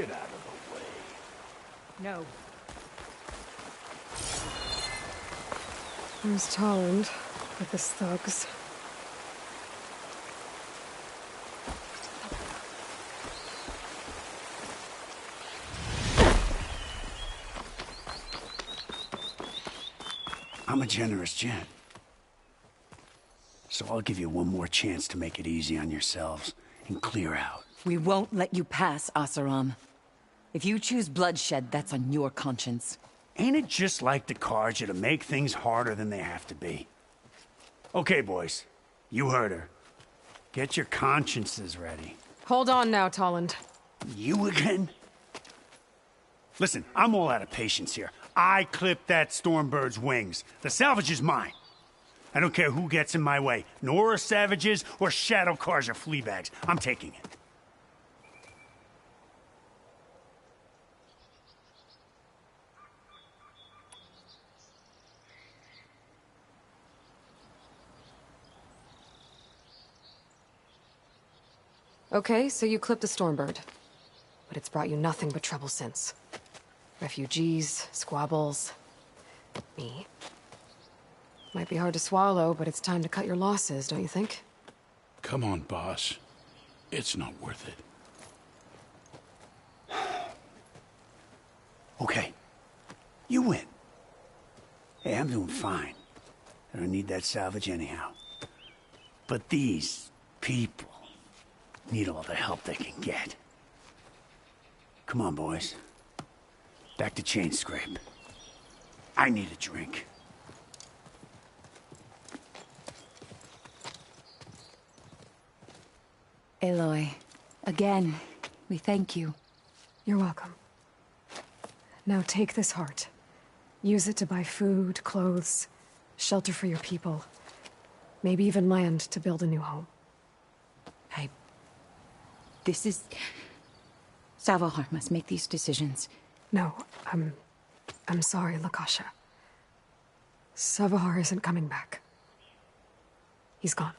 Get out of the way. No. Where's Tolland with his thugs? I'm a generous gent. So I'll give you one more chance to make it easy on yourselves and clear out. We won't let you pass, Asaram. If you choose bloodshed, that's on your conscience. Ain't it just like the Carja to make things harder than they have to be? Okay, boys. You heard her. Get your consciences ready. Hold on now, Tolland. You again? Listen, I'm all out of patience here. I clipped that Stormbird's wings. The salvage is mine. I don't care who gets in my way. Nora savages or shadow Carja fleabags. I'm taking it. Okay, so you clipped the Stormbird. But it's brought you nothing but trouble since. Refugees, squabbles, me. Might be hard to swallow, but it's time to cut your losses, don't you think? Come on, boss. It's not worth it. Okay. You win. Hey, I'm doing fine. I don't need that salvage anyhow. But these people need all the help they can get. Come on, boys. Back to Chain Scrape. I need a drink. Aloy, again, we thank you. You're welcome. Now take this heart. Use it to buy food, clothes, shelter for your people. Maybe even land to build a new home. This is... Savahar must make these decisions. No, I'm sorry, Lakasha. Savahar isn't coming back. He's gone.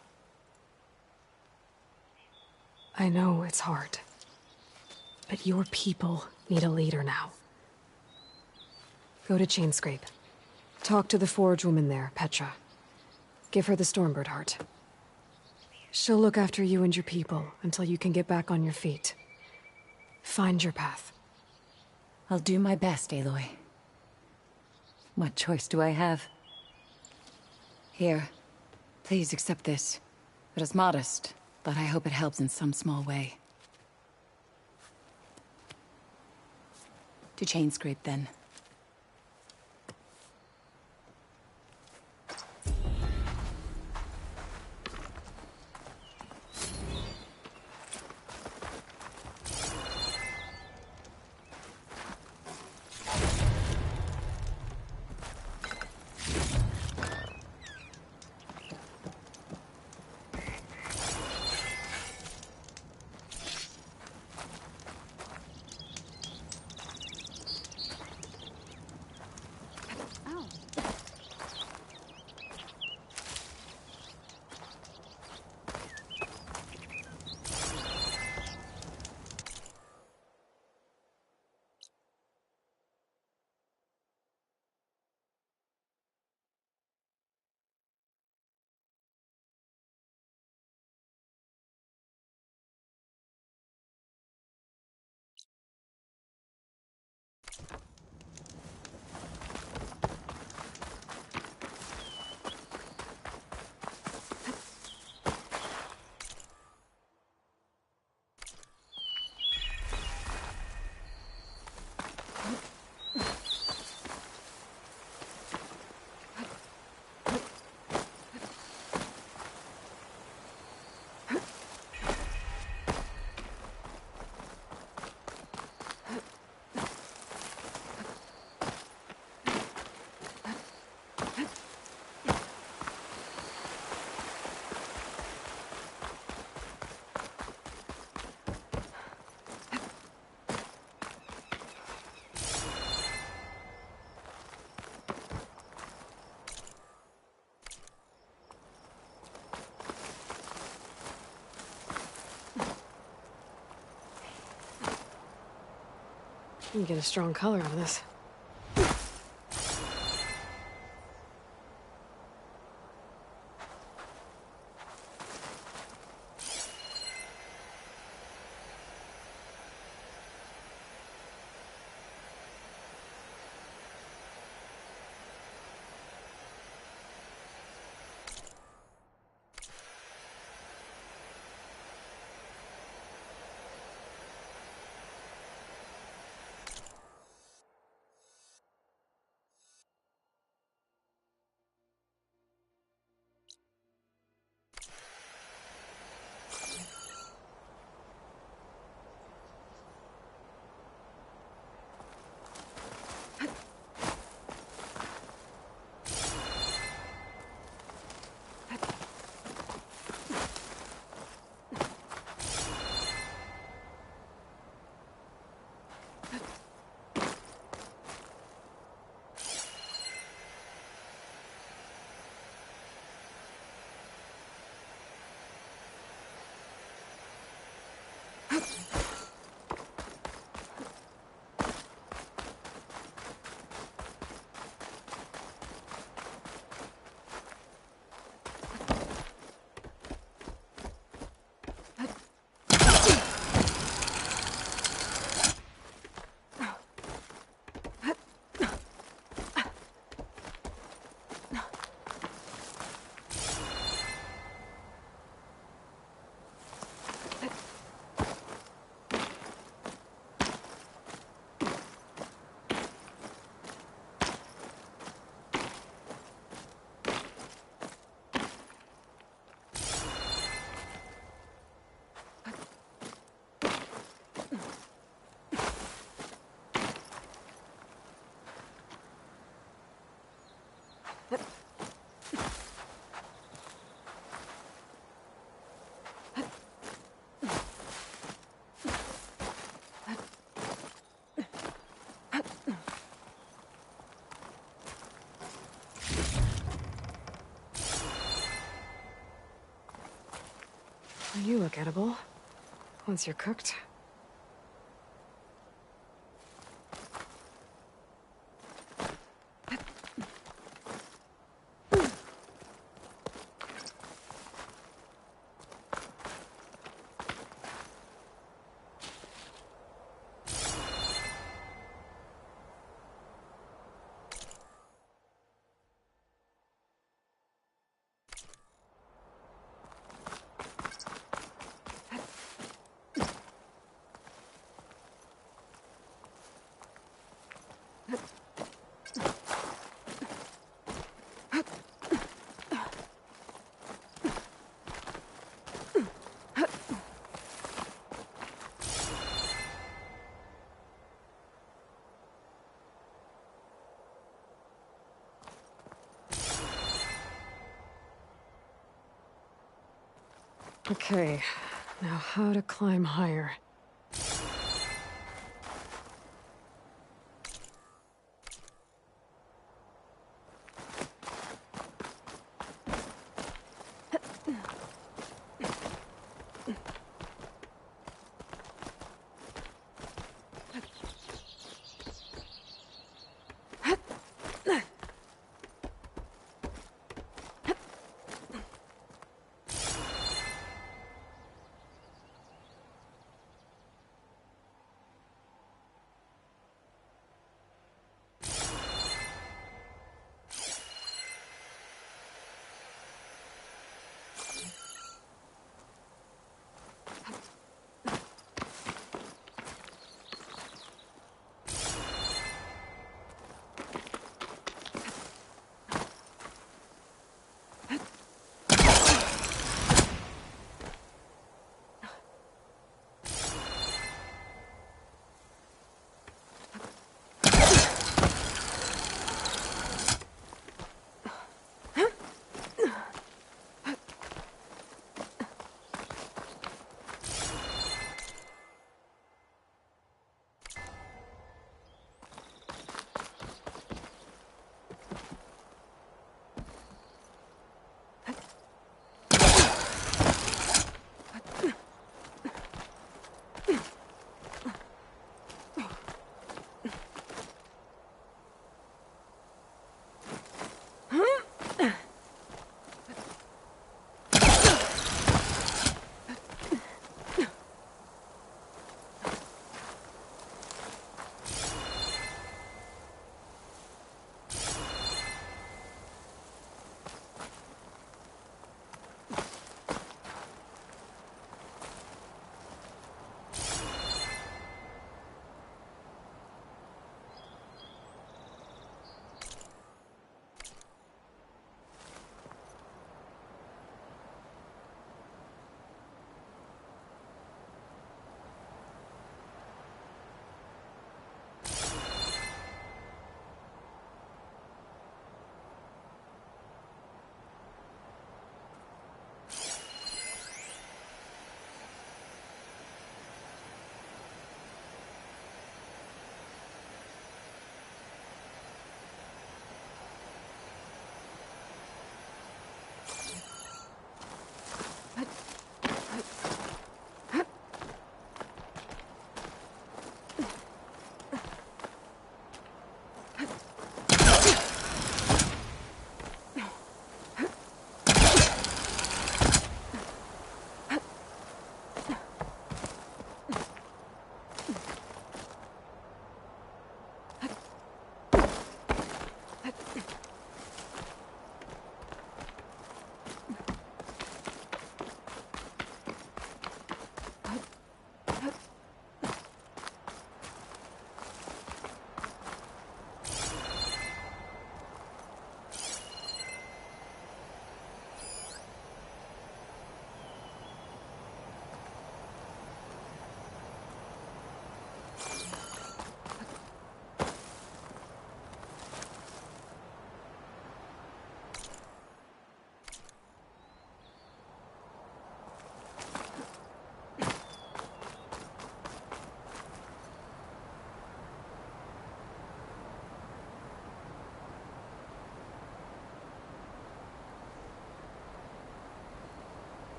I know it's hard, but your people need a leader now. Go to Chainscrape. Talk to the forge woman there, Petra. Give her the Stormbird heart. She'll look after you and your people until you can get back on your feet. Find your path. I'll do my best, Aloy. What choice do I have? Here, please accept this. It is modest, but I hope it helps in some small way. To Chainscrape, then. You can get a strong color out of this. You look edible. Once you're cooked. Okay, now how to climb higher.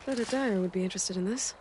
Bet a dyer would be interested in this.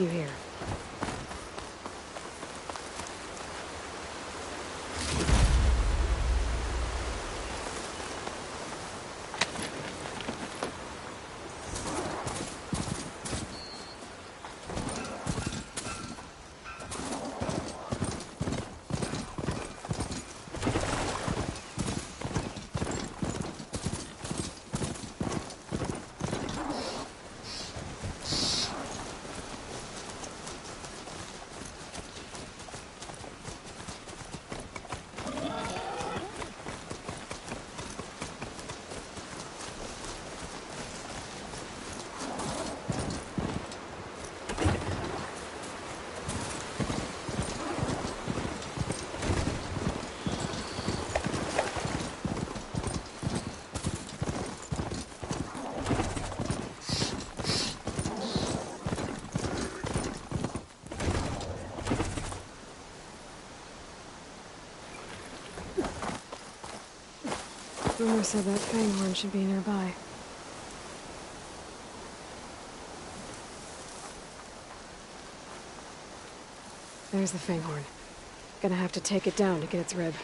you here. Rumor said that fanghorn should be nearby. There's the fanghorn. Gonna have to take it down to get its rib.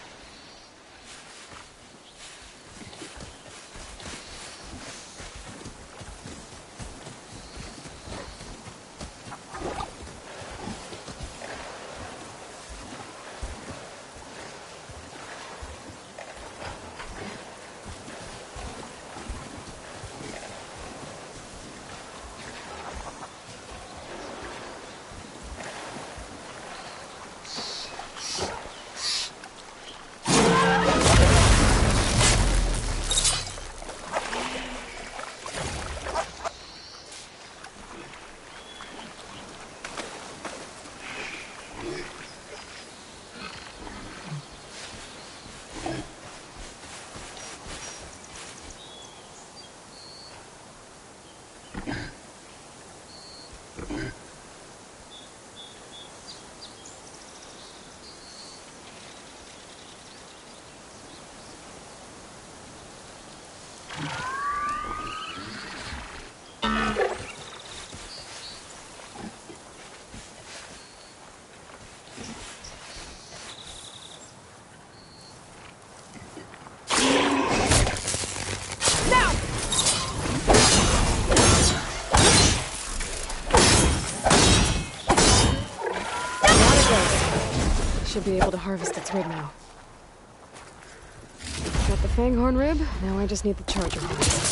Should be able to harvest its rib now. Got the fanghorn rib, now I just need the charger horn.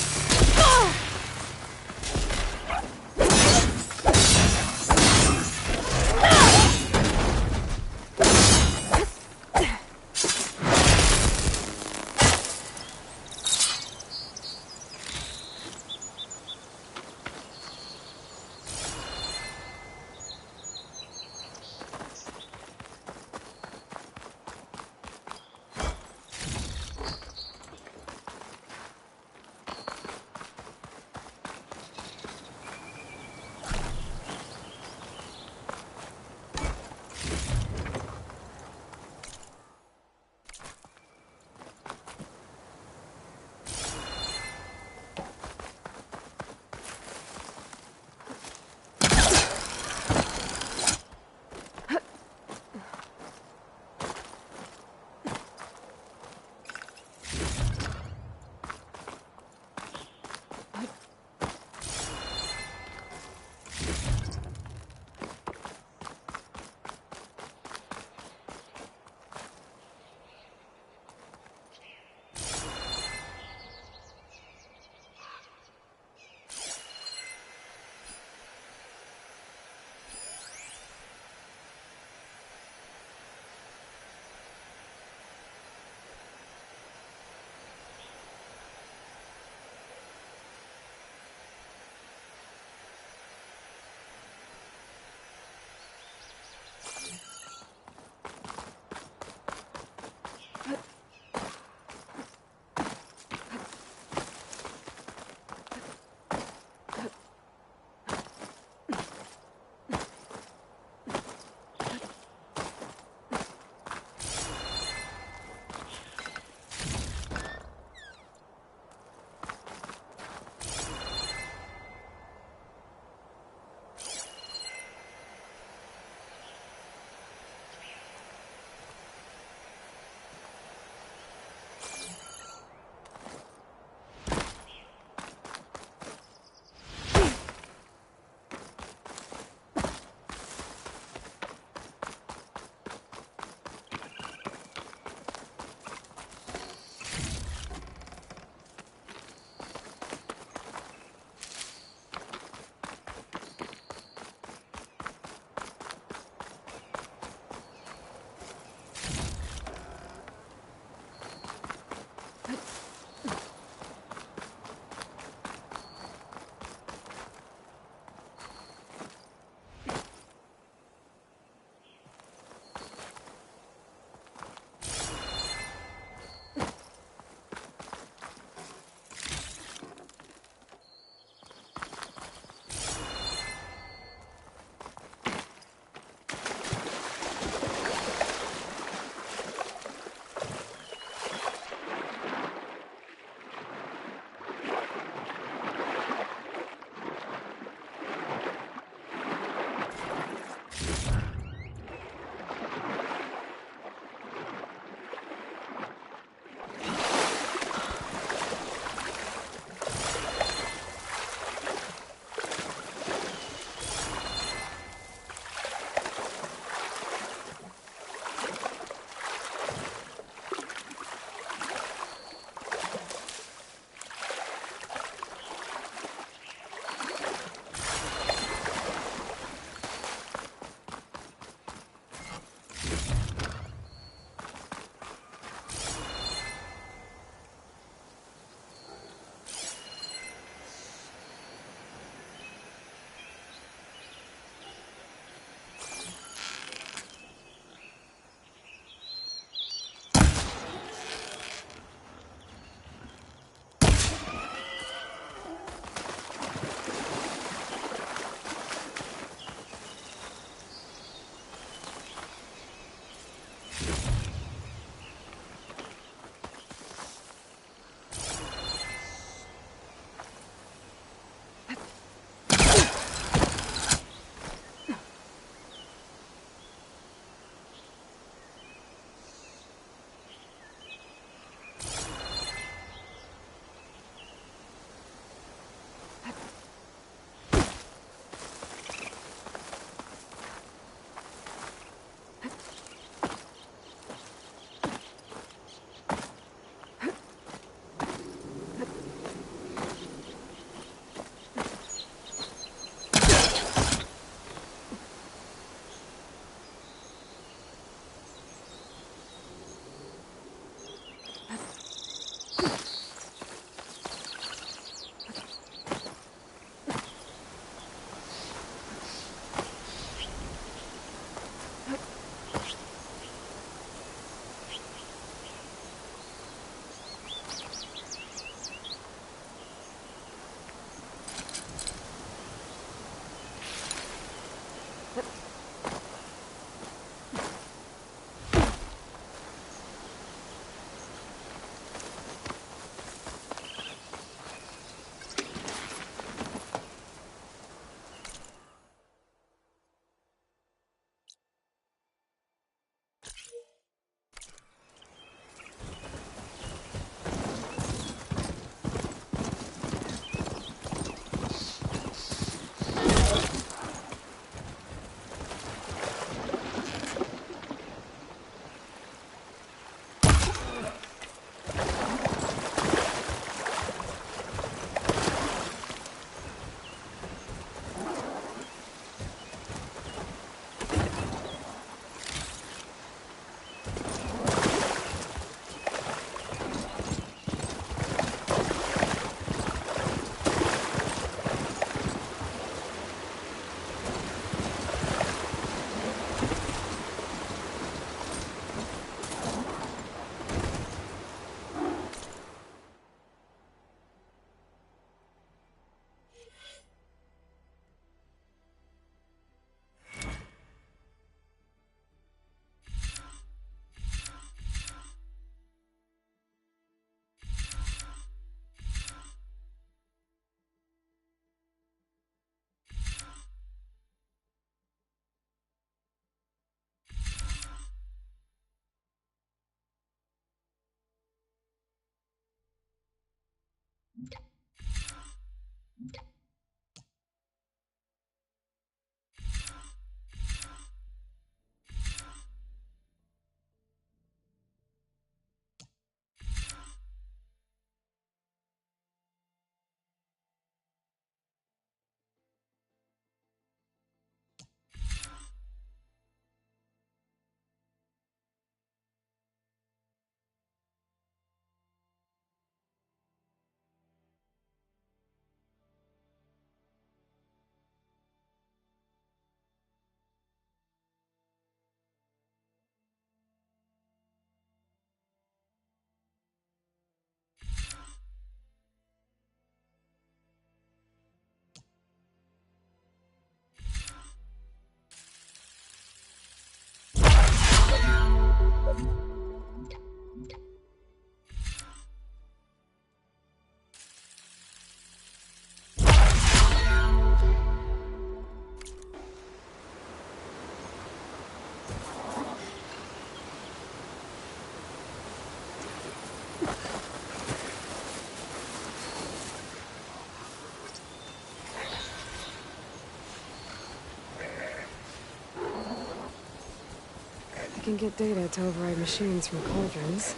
can get data to override machines from cauldrons.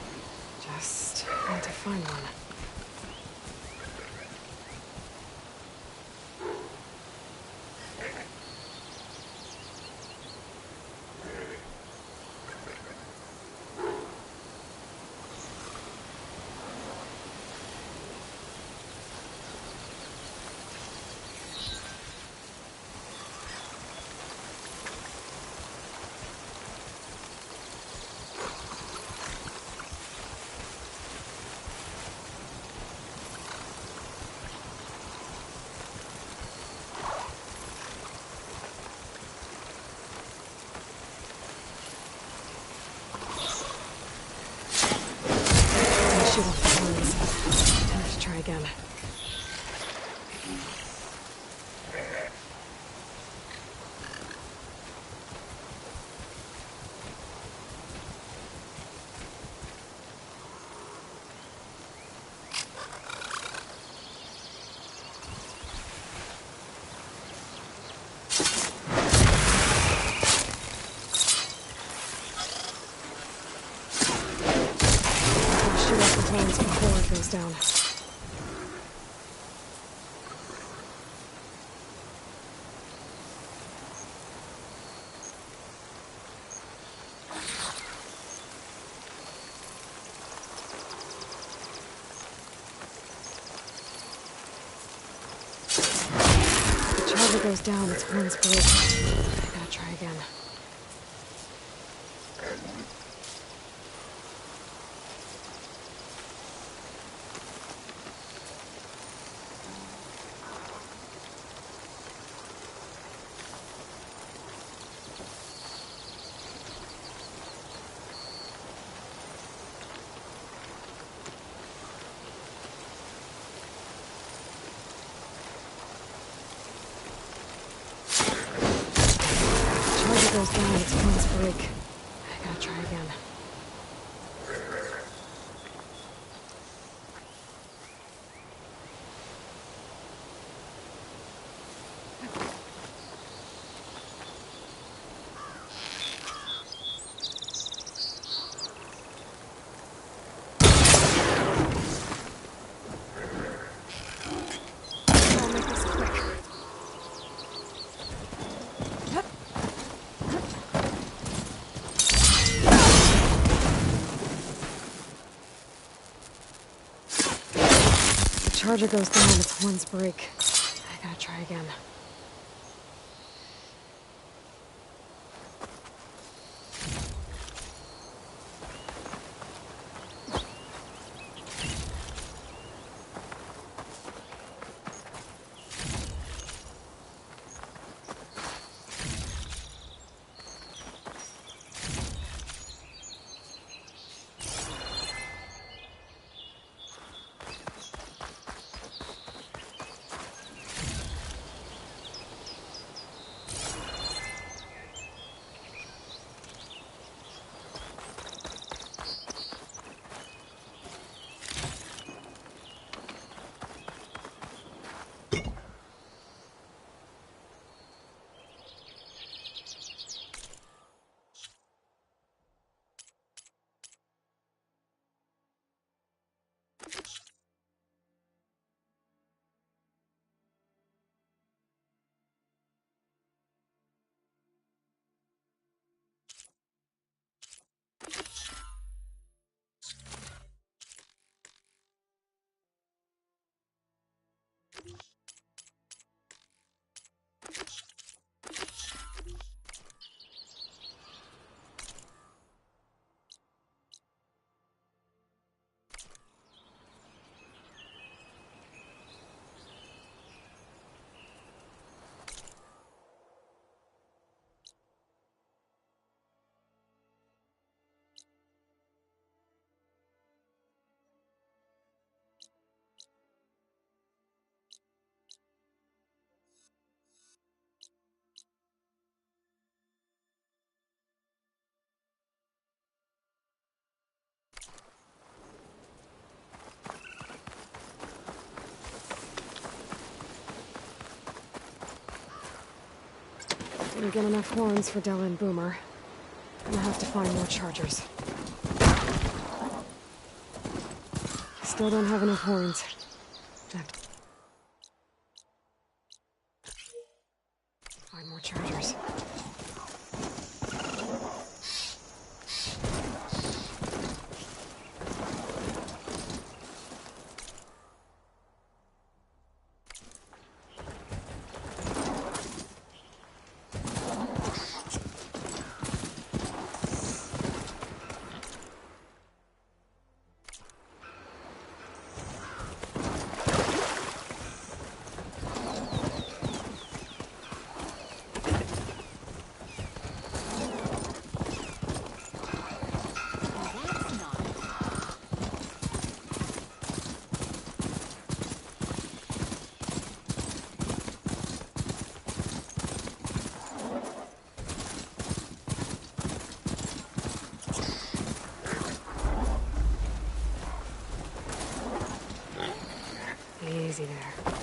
Just need to find one. Shoot off the horns. Time to try again. Shoot off the horns before it goes down. The charger goes down, its horns break. I gotta try again. Goes down, its horns break. I gotta try again. I'll make this quick. Charger goes down, its horns break. I gotta try again. Didn't get enough horns for Della and Boomer. Gonna have to find more chargers. Still don't have enough horns. Find more chargers. Easy there.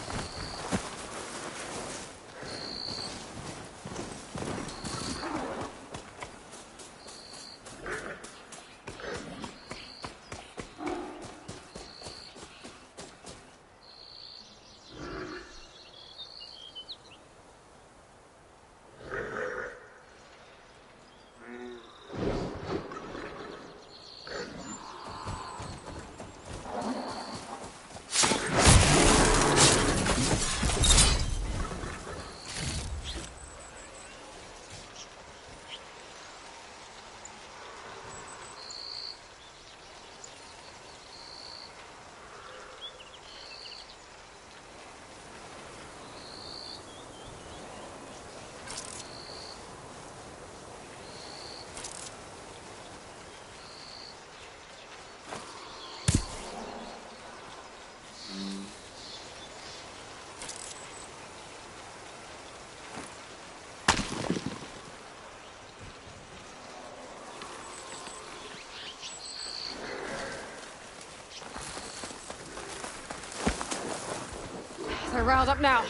They're riled up now.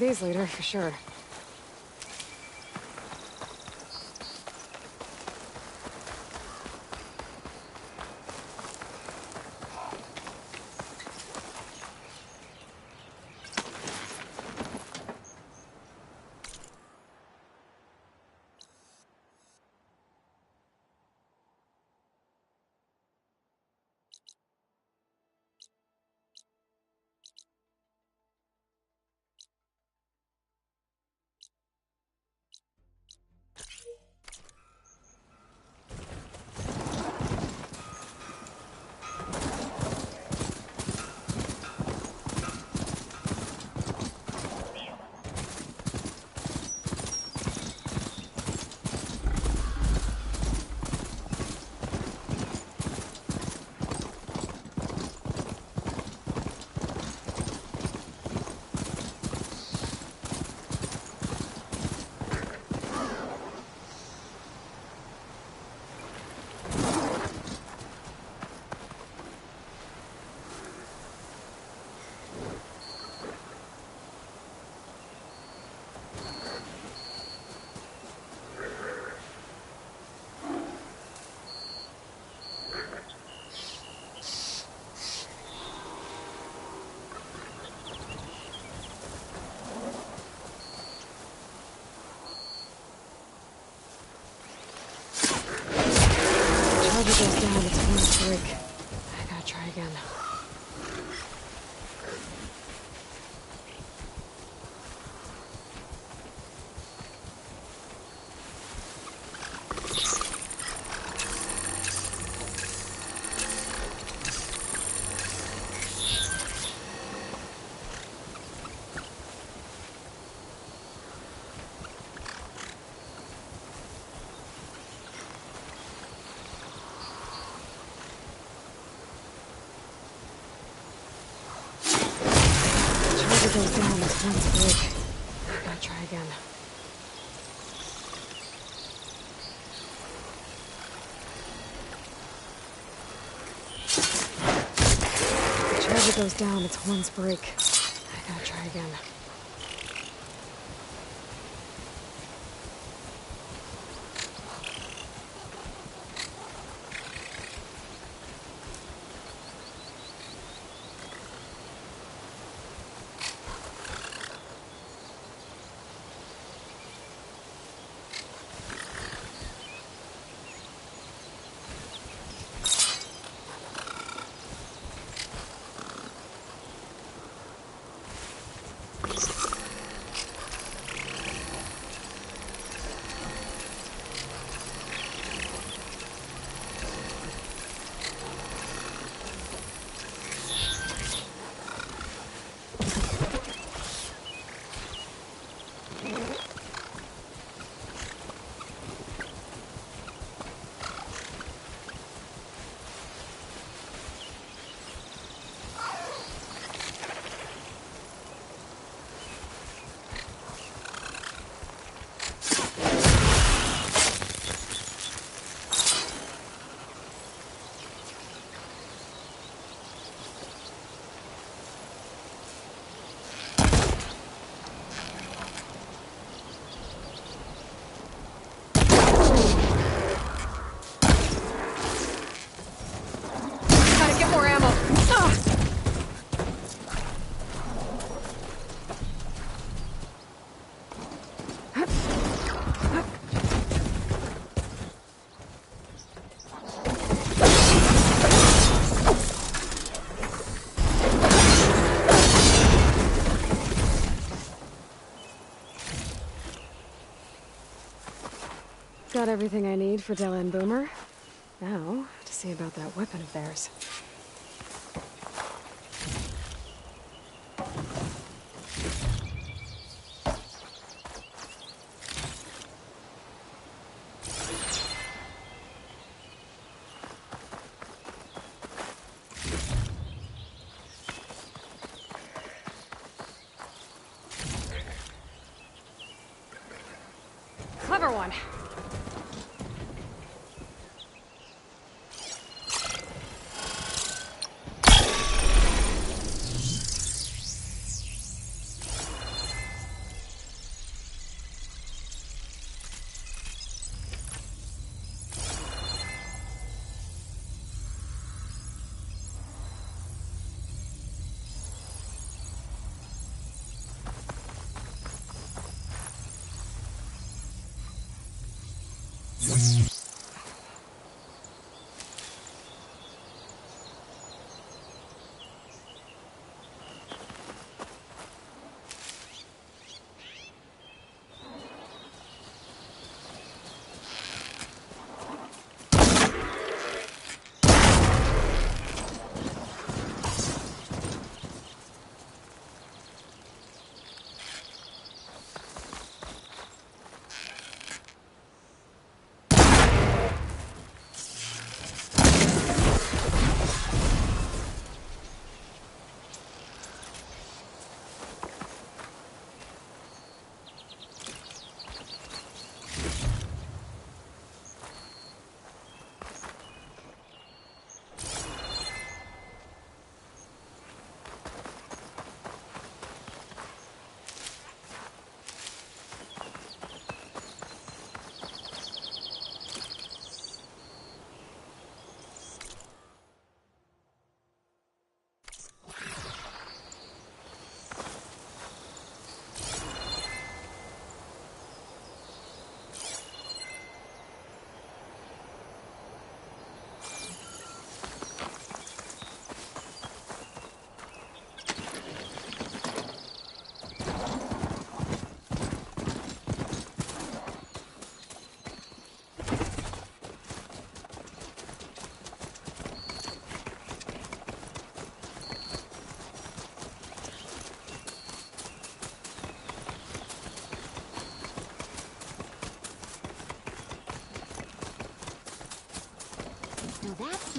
these later, for sure. Charger goes down, it's one break. I gotta try again. Goes down, it's one break. I gotta try again. Charger goes down, it's one's break. I gotta try again. Got everything I need for Della and Boomer. Now, to see about that weapon of theirs. Clever one.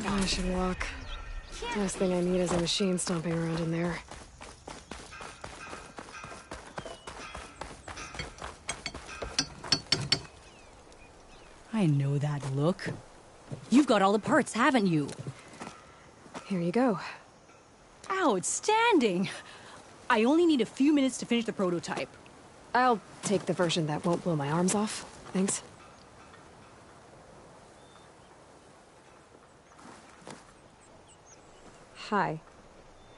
I should walk. Last thing I need is a machine stomping around in there. I know that look. You've got all the parts, haven't you? Here you go. Outstanding! I only need a few minutes to finish the prototype. I'll take the version that won't blow my arms off. Thanks. Hi.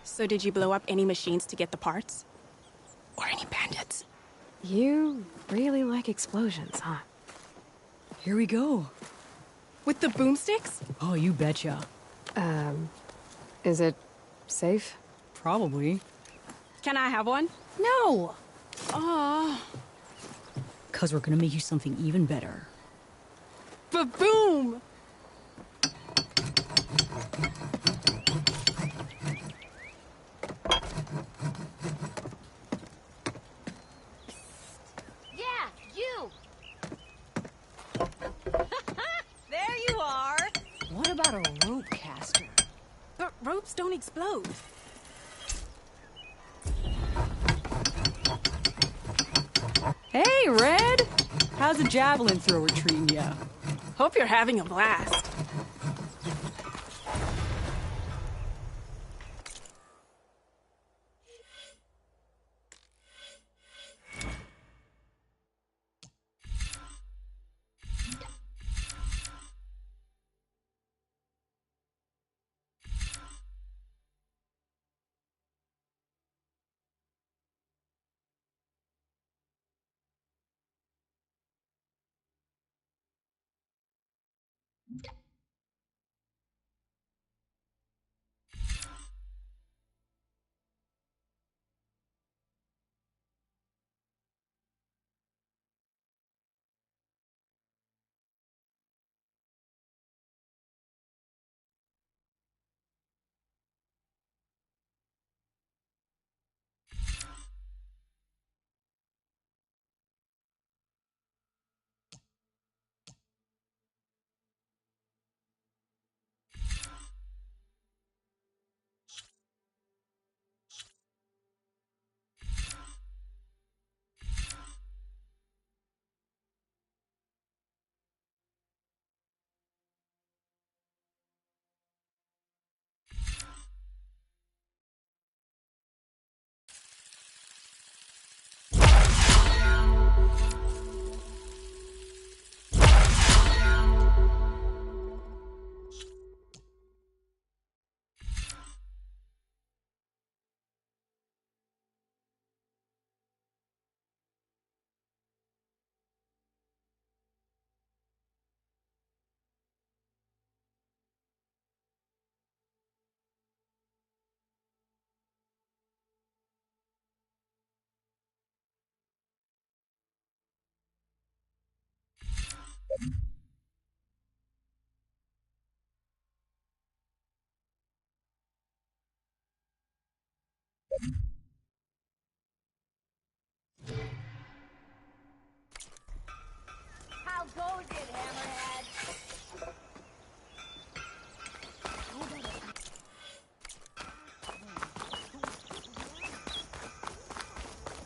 So did you blow up any machines to get the parts? Or any bandits? You really like explosions, huh? Here we go. With the boomsticks? Oh, you betcha. Is it safe? Probably. Can I have one? No! Oh, 'Cause we're gonna make you something even better. ba-boom! Yeah, you! There you are! What about a rope caster? But ropes don't explode. Hey, Red! How's a javelin thrower treating ya? Hope you're having a blast.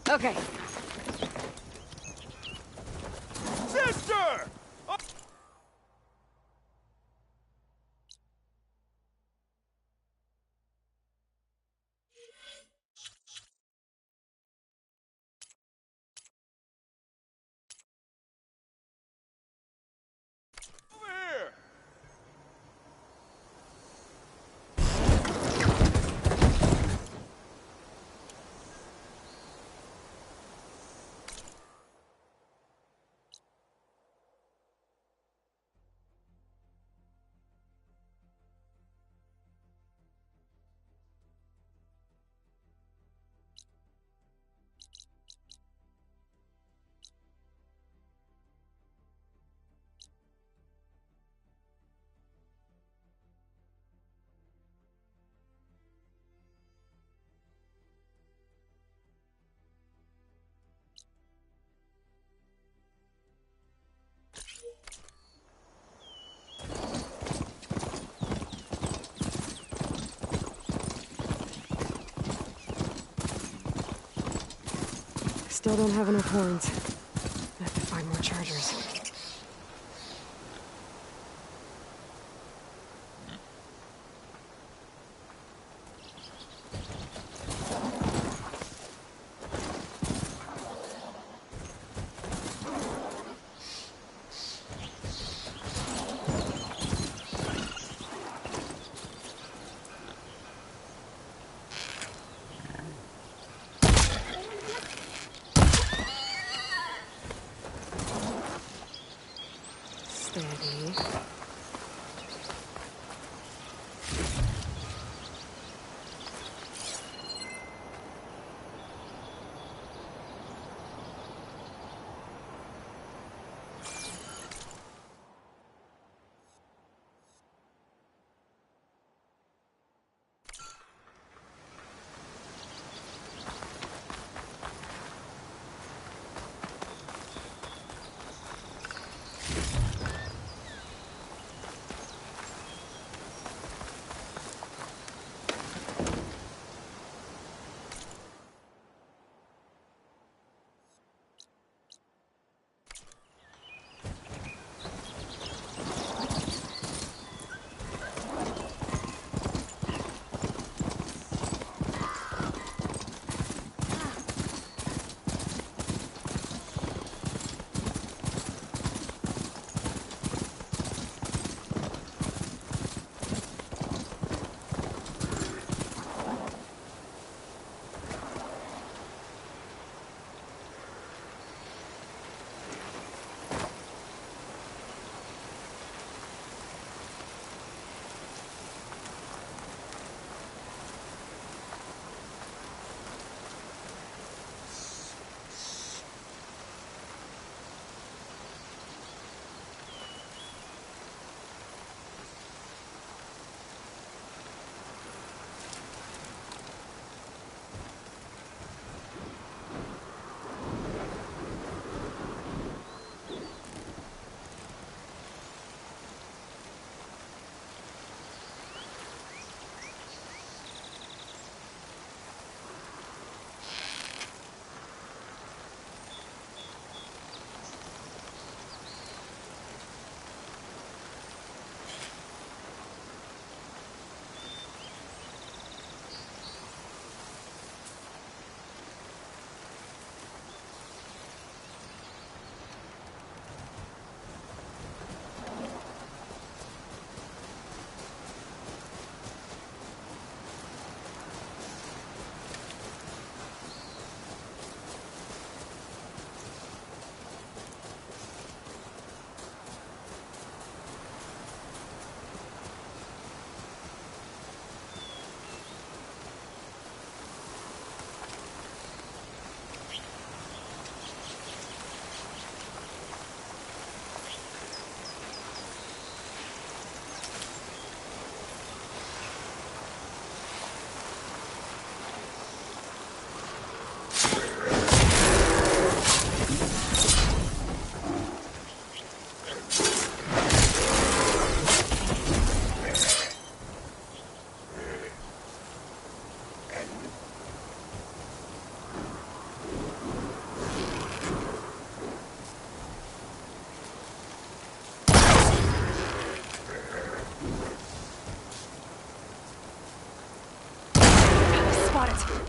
Okay. Sister! Over here! Still don't have enough horns. I have to find more chargers. Steady.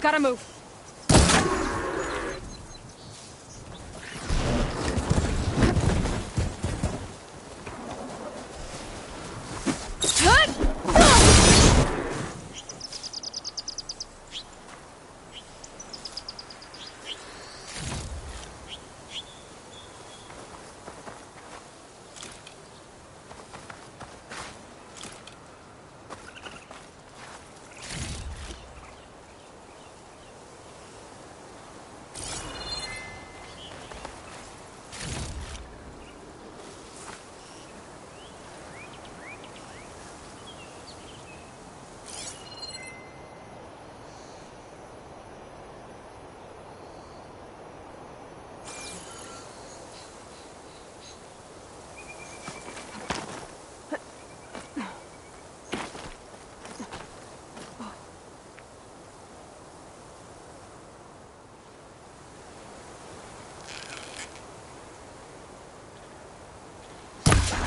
Gotta move.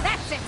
That's it!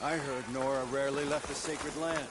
I heard Nora rarely left the sacred land.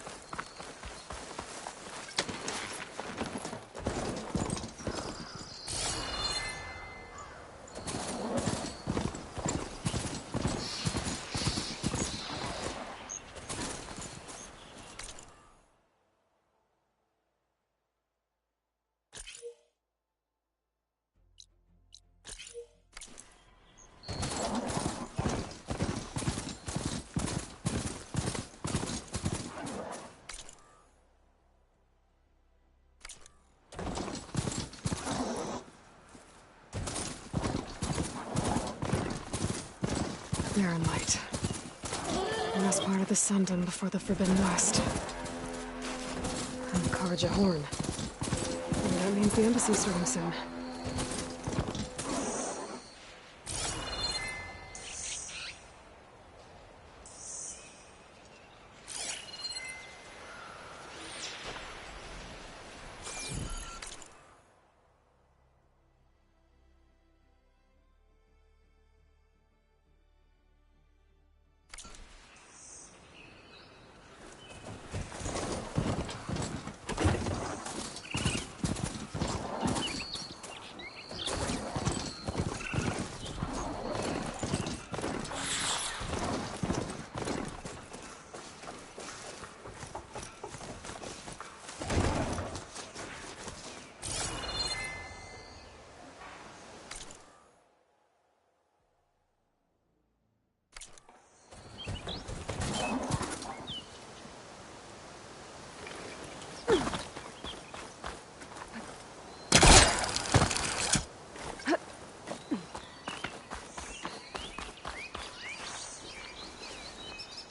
Barren light. And that's part of the Sundom before the Forbidden West. And Karja Horn. Maybe that means the embassy's starting soon.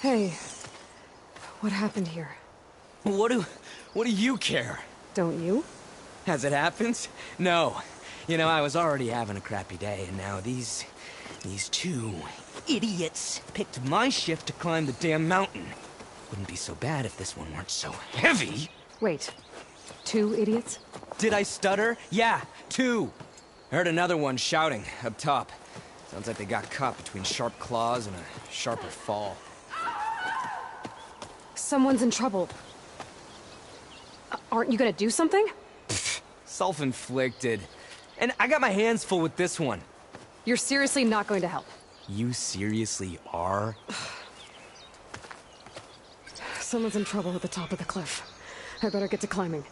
Hey, what happened here? What do you care? Don't you? As it happens? No. You know, I was already having a crappy day, and now these two idiots picked my shift to climb the damn mountain. Wouldn't be so bad if this one weren't so heavy. Wait, 2 idiots? Did I stutter? Yeah, 2. I heard another one shouting up top. Sounds like they got caught between sharp claws and a sharper fall. Someone's in trouble. Aren't you gonna do something? Self-inflicted. And I got my hands full with this one. You're seriously not going to help? You seriously are? Someone's in trouble at the top of the cliff. I better get to climbing.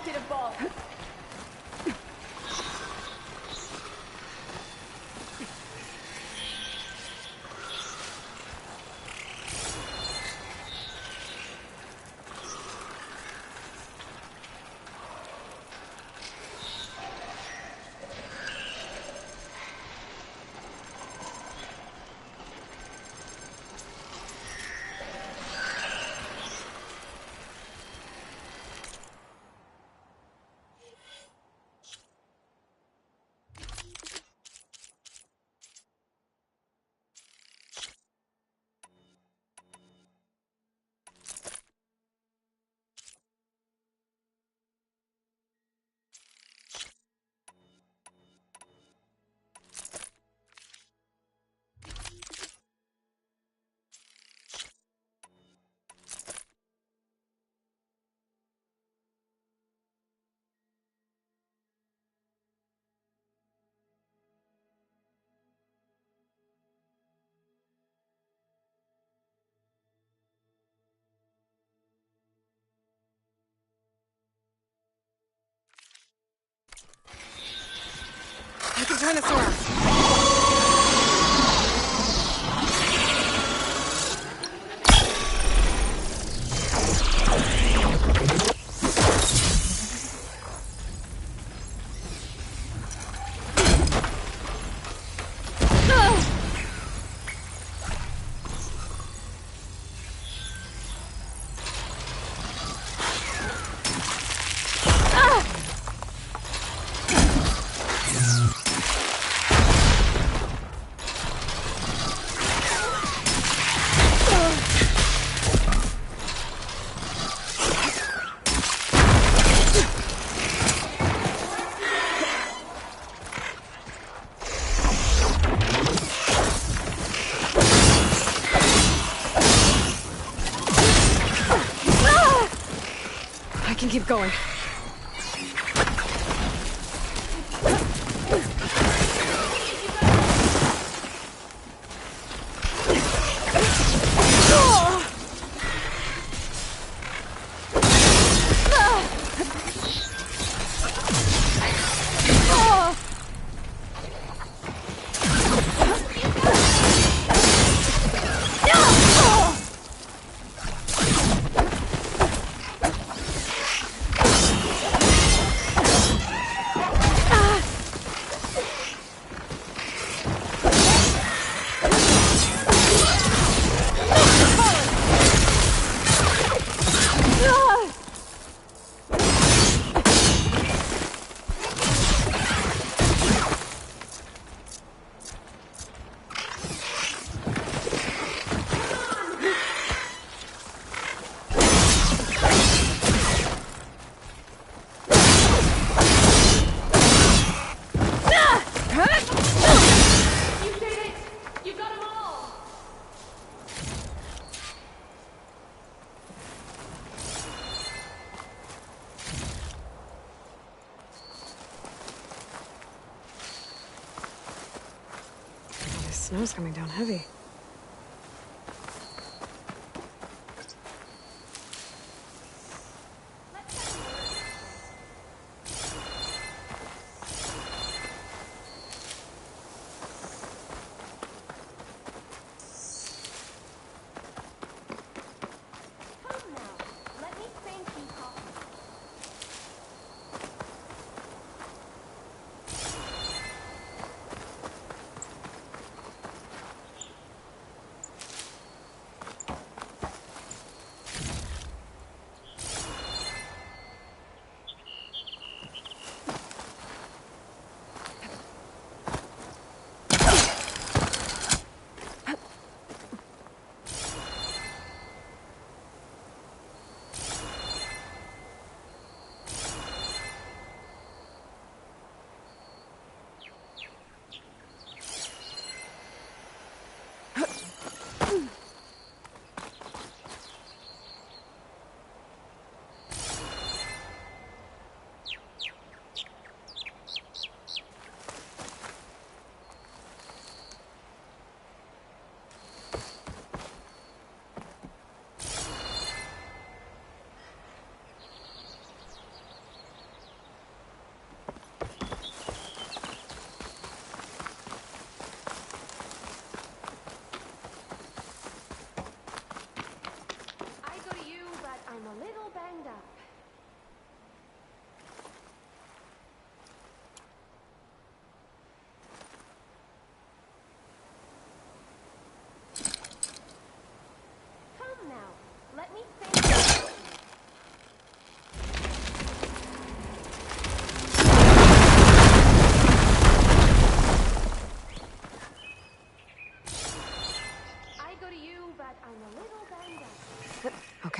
provocative ball. I can turn this around. I can keep going. Snow's coming down heavy.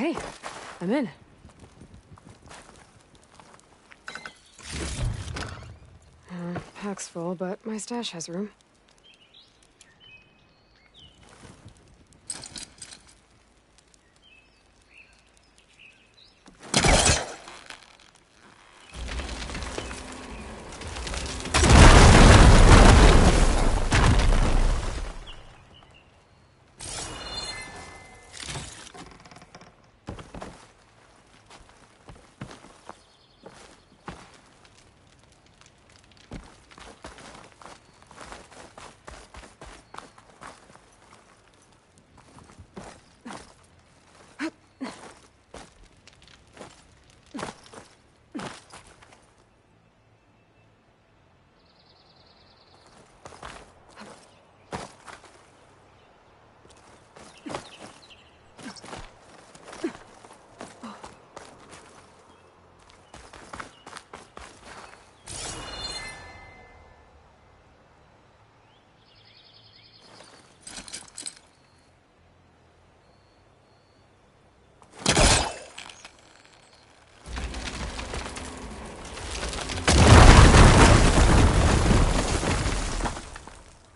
Okay, I'm in. Pack's full, but my stash has room.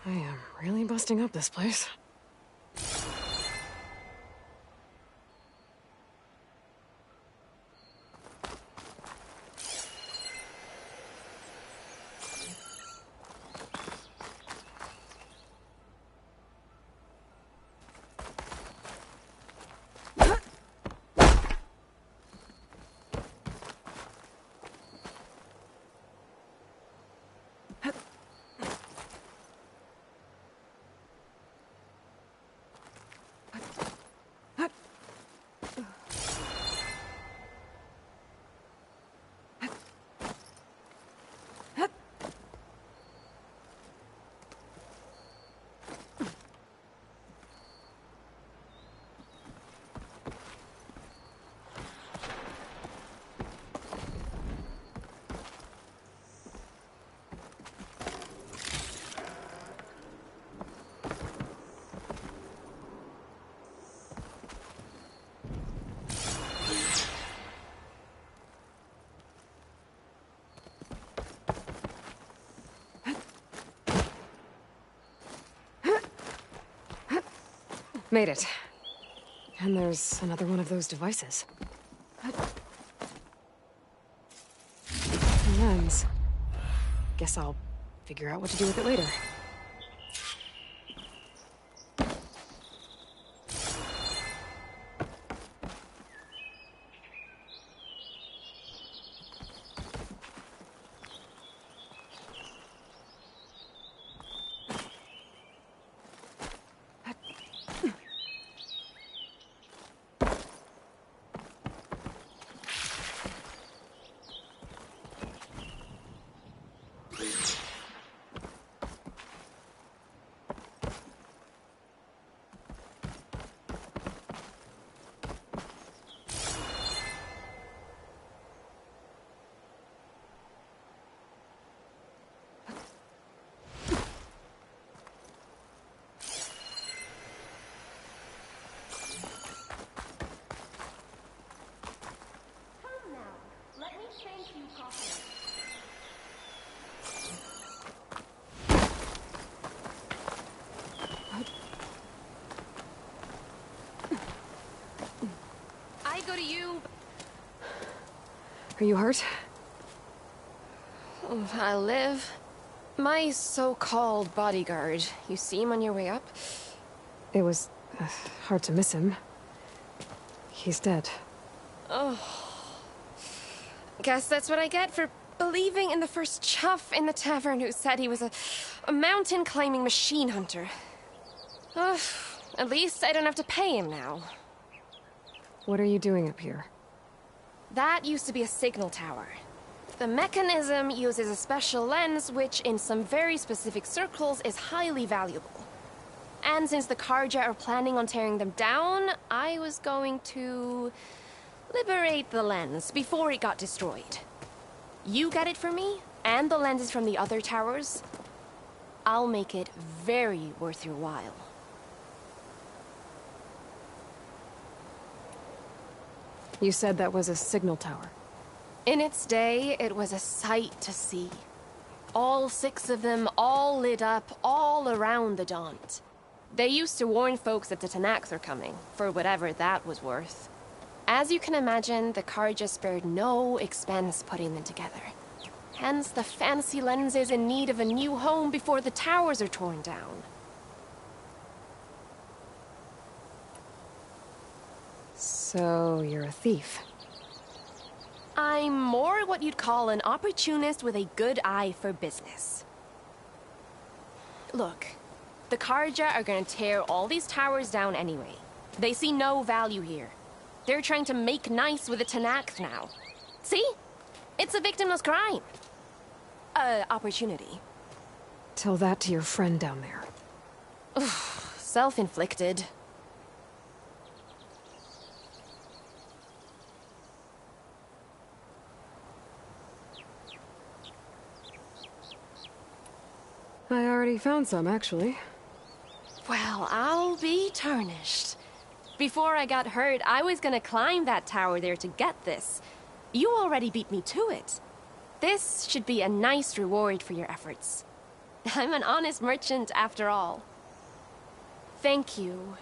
I am really busting up this place. Made it. And there's another one of those devices. Lens. Guess I'll figure out what to do with it later. I go to you. Are you hurt? I'll live. My so-called bodyguard, you see him on your way up? It was hard to miss him. He's dead. Oh. Guess that's what I get for believing in the first chuff in the tavern who said he was a mountain-climbing machine hunter. Ugh. At least I don't have to pay him now. What are you doing up here? That used to be a signal tower. The mechanism uses a special lens which, in some very specific circles, is highly valuable. And since the Karja are planning on tearing them down, I was going to liberate the lens before it got destroyed. You get it for me, and the lenses from the other towers. I'll make it very worth your while. You said that was a signal tower. In its day, it was a sight to see. All 6 of them, all lit up, all around the Daunt. They used to warn folks that the Tenakth are coming, for whatever that was worth. As you can imagine, the Carja spared no expense putting them together. Hence the fancy lenses in need of a new home before the towers are torn down. So, you're a thief. I'm more what you'd call an opportunist with a good eye for business. Look, the Carja are gonna tear all these towers down anyway. They see no value here. They're trying to make nice with the Tenakth now. See? It's a victimless crime. Opportunity. Tell that to your friend down there. Self-inflicted. I already found some, actually. Well, I'll be tarnished. Before I got hurt, I was gonna climb that tower there to get this. You already beat me to it. This should be a nice reward for your efforts. I'm an honest merchant after all. Thank you.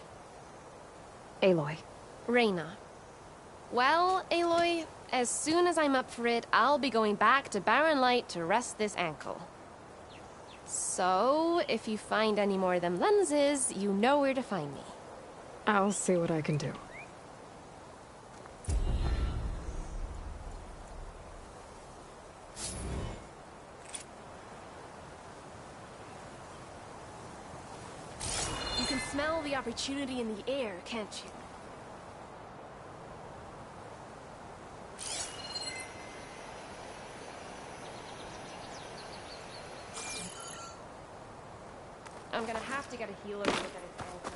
Aloy. Reyna. Well, Aloy, as soon as I'm up for it, I'll be going back to Barren Light to rest this ankle. So, if you find any more of them lenses, you know where to find me. I'll see what I can do. You can smell the opportunity in the air, can't you? I'm gonna have to get a healer to look at his ankle.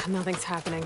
Nothing's happening.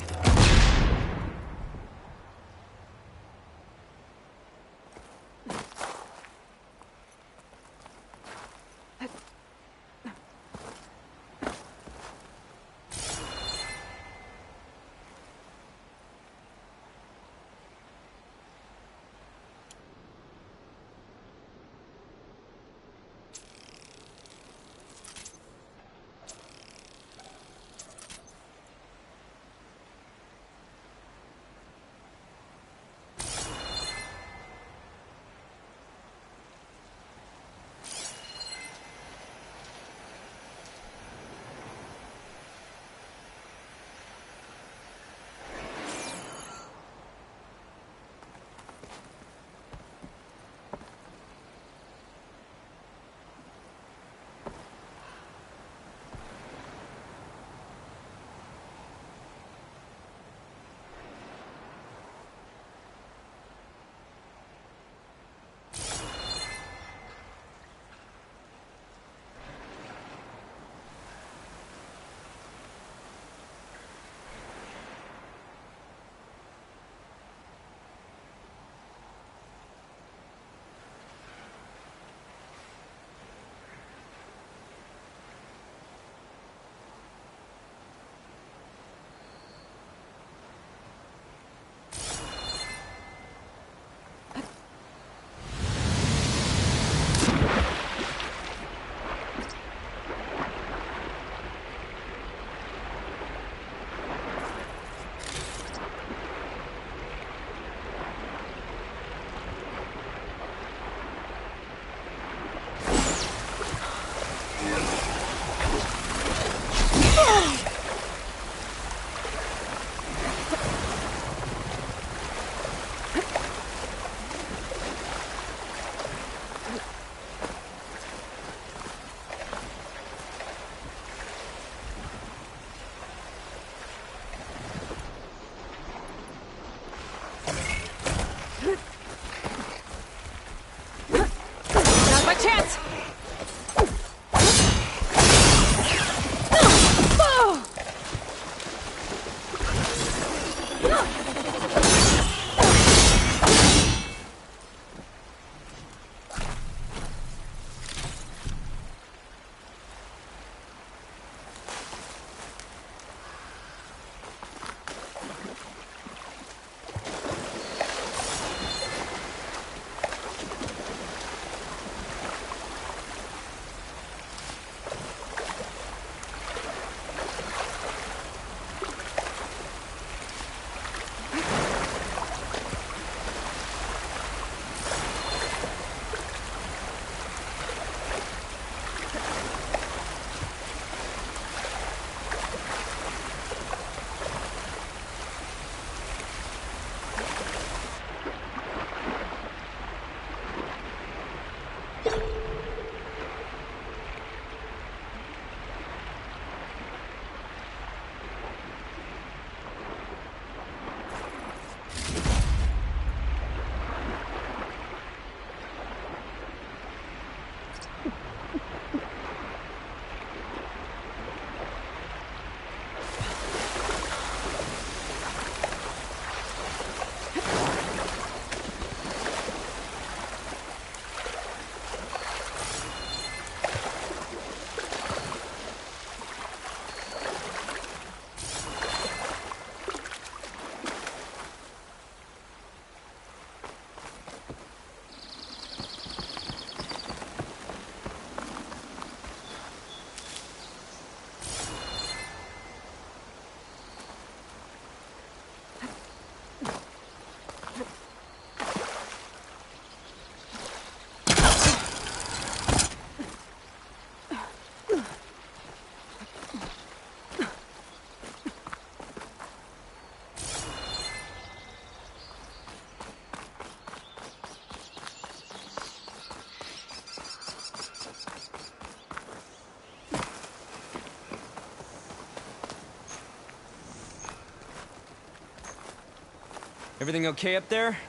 Everything okay up there?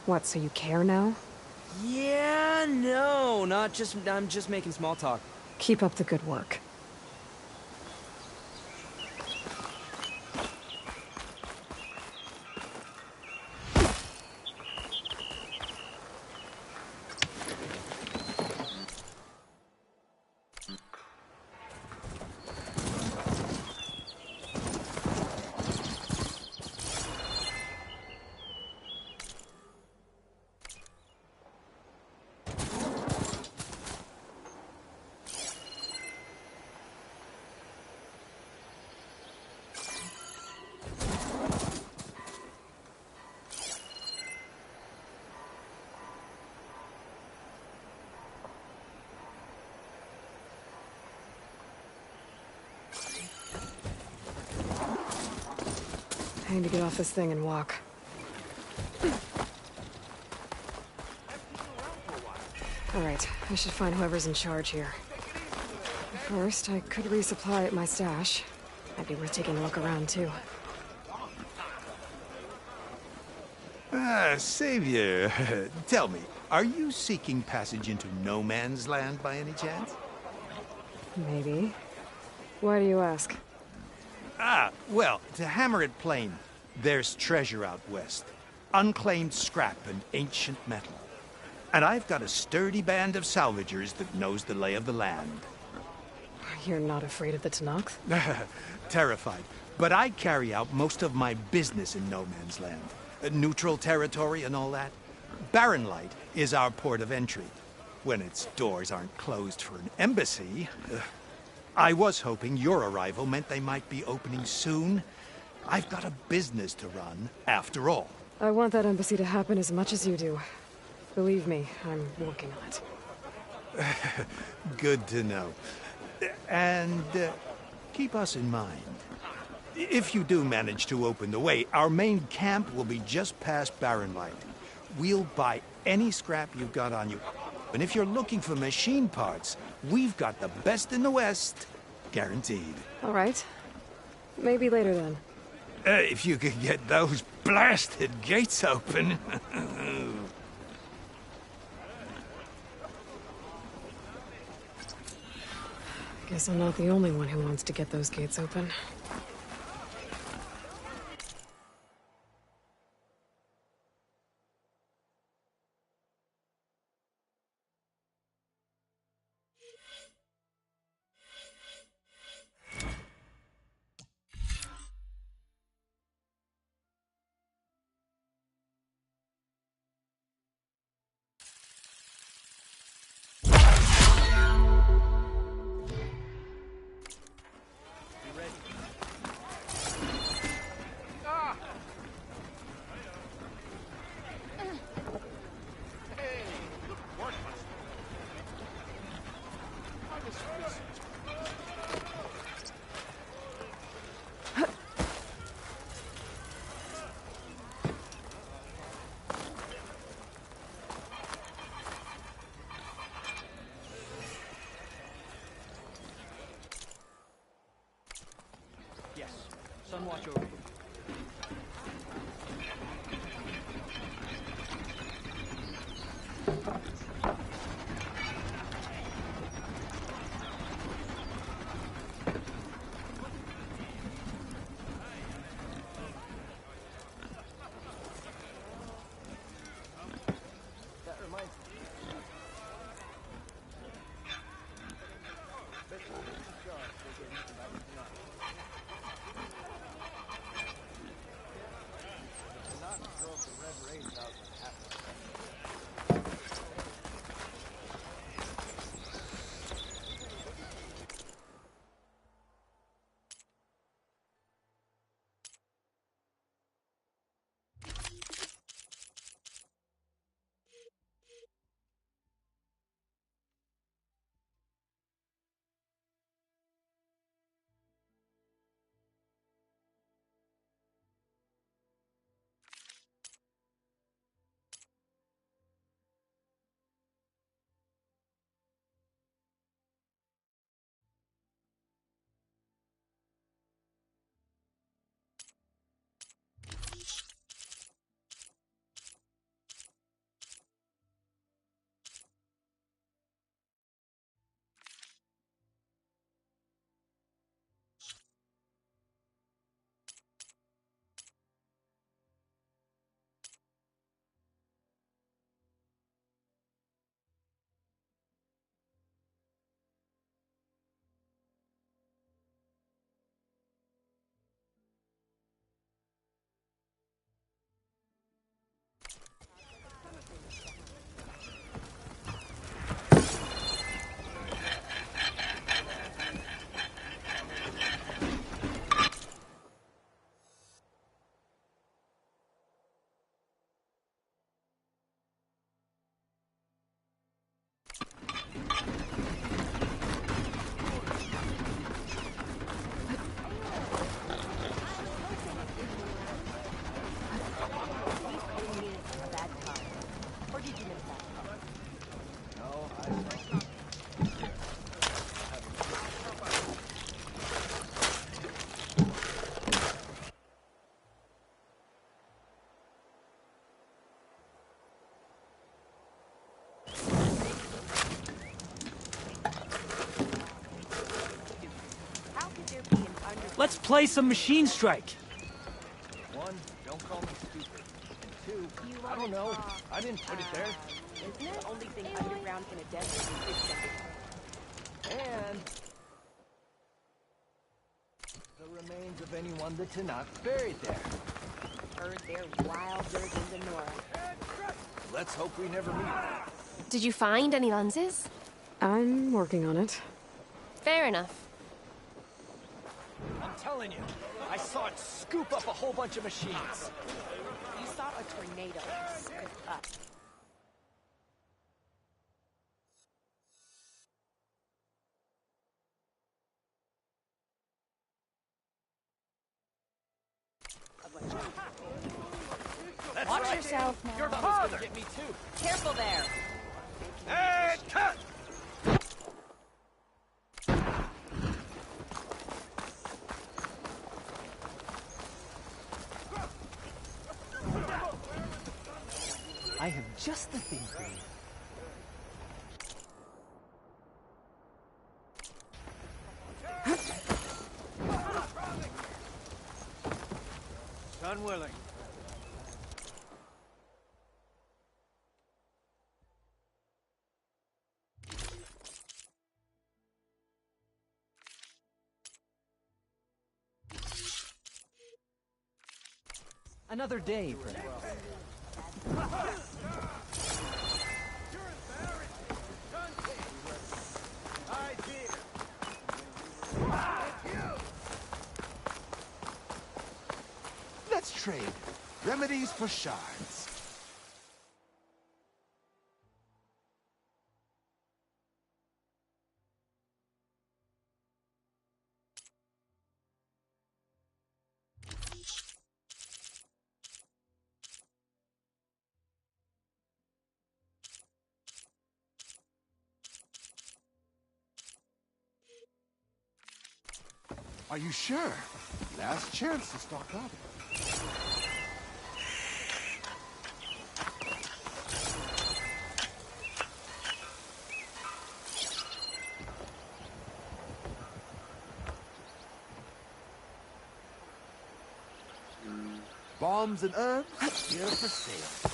What, so you care now? Yeah, no, not just... I'm just making small talk. Keep up the good work. I need to get off this thing and walk. Alright, I should find whoever's in charge here. First, I could resupply at my stash. Might be worth taking a look around, too. Savior, tell me, are you seeking passage into no man's land by any chance? Maybe. Why do you ask? Well, to hammer it plain, there's treasure out west. Unclaimed scrap and ancient metal. And I've got a sturdy band of salvagers that knows the lay of the land. You're not afraid of the Tenakth? Terrified. But I carry out most of my business in no man's land. Neutral territory and all that. Barren Light is our port of entry. When its doors aren't closed for an embassy. I was hoping your arrival meant they might be opening soon. I've got a business to run, after all. I want that embassy to happen as much as you do. Believe me, I'm working on it. Good to know. And keep us in mind. If you do manage to open the way, our main camp will be just past Barren Light. We'll buy any scrap you've got on you. And if you're looking for machine parts, we've got the best in the West. Guaranteed. All right. Maybe later then. If you could get those blasted gates open. Guess I'm not the only one who wants to get those gates open. Sun watch over you. Let's play some Machine Strike. One, don't call me stupid. And two, I don't know. I didn't put it there. Isn't it? The only thing underground in a desert is sand. And the remains of anyone that's not buried there. Heard they're wilder than the Nora. Let's hope we never meet. Did you find any lenses? I'm working on it. Fair enough. I'm telling you, I saw it scoop up a whole bunch of machines. You saw a tornado scoop up. Watch yourself now. Your father! Get me too. Careful there. Hey, cut! I have just the thing for you. Done willing. Another day, perhaps. Let's trade. Remedies for shards. Are you sure? Last chance to stock up. Bombs and herbs, here for sale.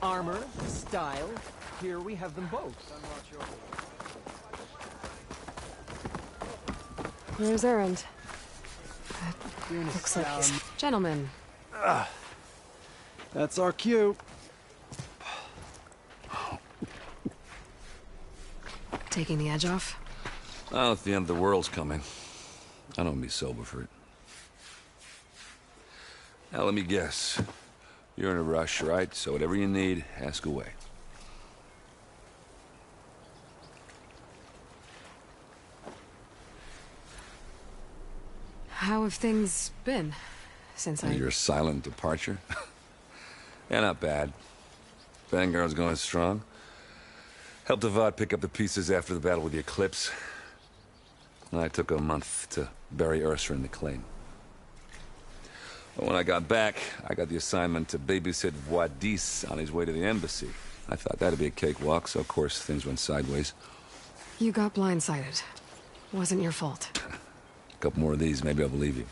Armor, style, here we have them both. Where's Errand? Looks like he's... Gentlemen. That's our cue. Taking the edge off? Well, if the end of the world's coming, I don't be sober for it. Now, let me guess. You're in a rush, right? So whatever you need, ask away. How have things been since Your silent departure? Yeah, not bad. Vanguard's going strong. Helped Avad pick up the pieces after the battle with the Eclipse. And I took a month to bury Ursa in the claim. But when I got back, I got the assignment to babysit Voidis on his way to the embassy. I thought that'd be a cakewalk, so of course things went sideways. You got blindsided. Wasn't your fault. A couple more of these, maybe I'll believe you.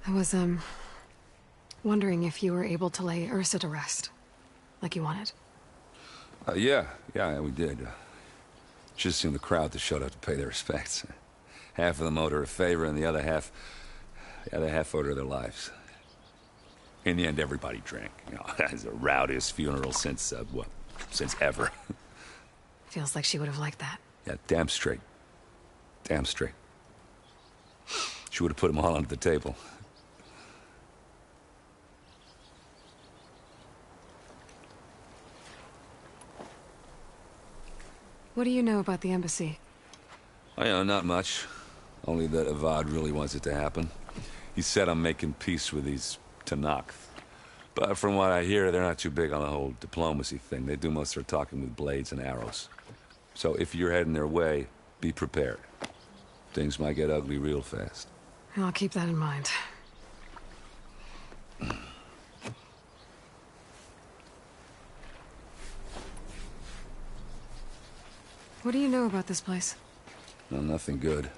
I was, wondering if you were able to lay Ursa to rest, like you wanted. Yeah, we did. Just seen the crowd that showed up to pay their respects. Half of them owed her a favor, and the other half owed her their lives. In the end, everybody drank. You know, it was the rowdiest funeral since ever. Feels like she would have liked that. Yeah, damn straight. Damn straight. She would have put them all under the table. What do you know about the embassy? Oh, yeah, not much. Only that Avad really wants it to happen. He said I'm making peace with these Tenakth. But from what I hear, they're not too big on the whole diplomacy thing. They do most of their talking with blades and arrows. So if you're heading their way, be prepared. Things might get ugly real fast. I'll keep that in mind. What do you know about this place? No, nothing good.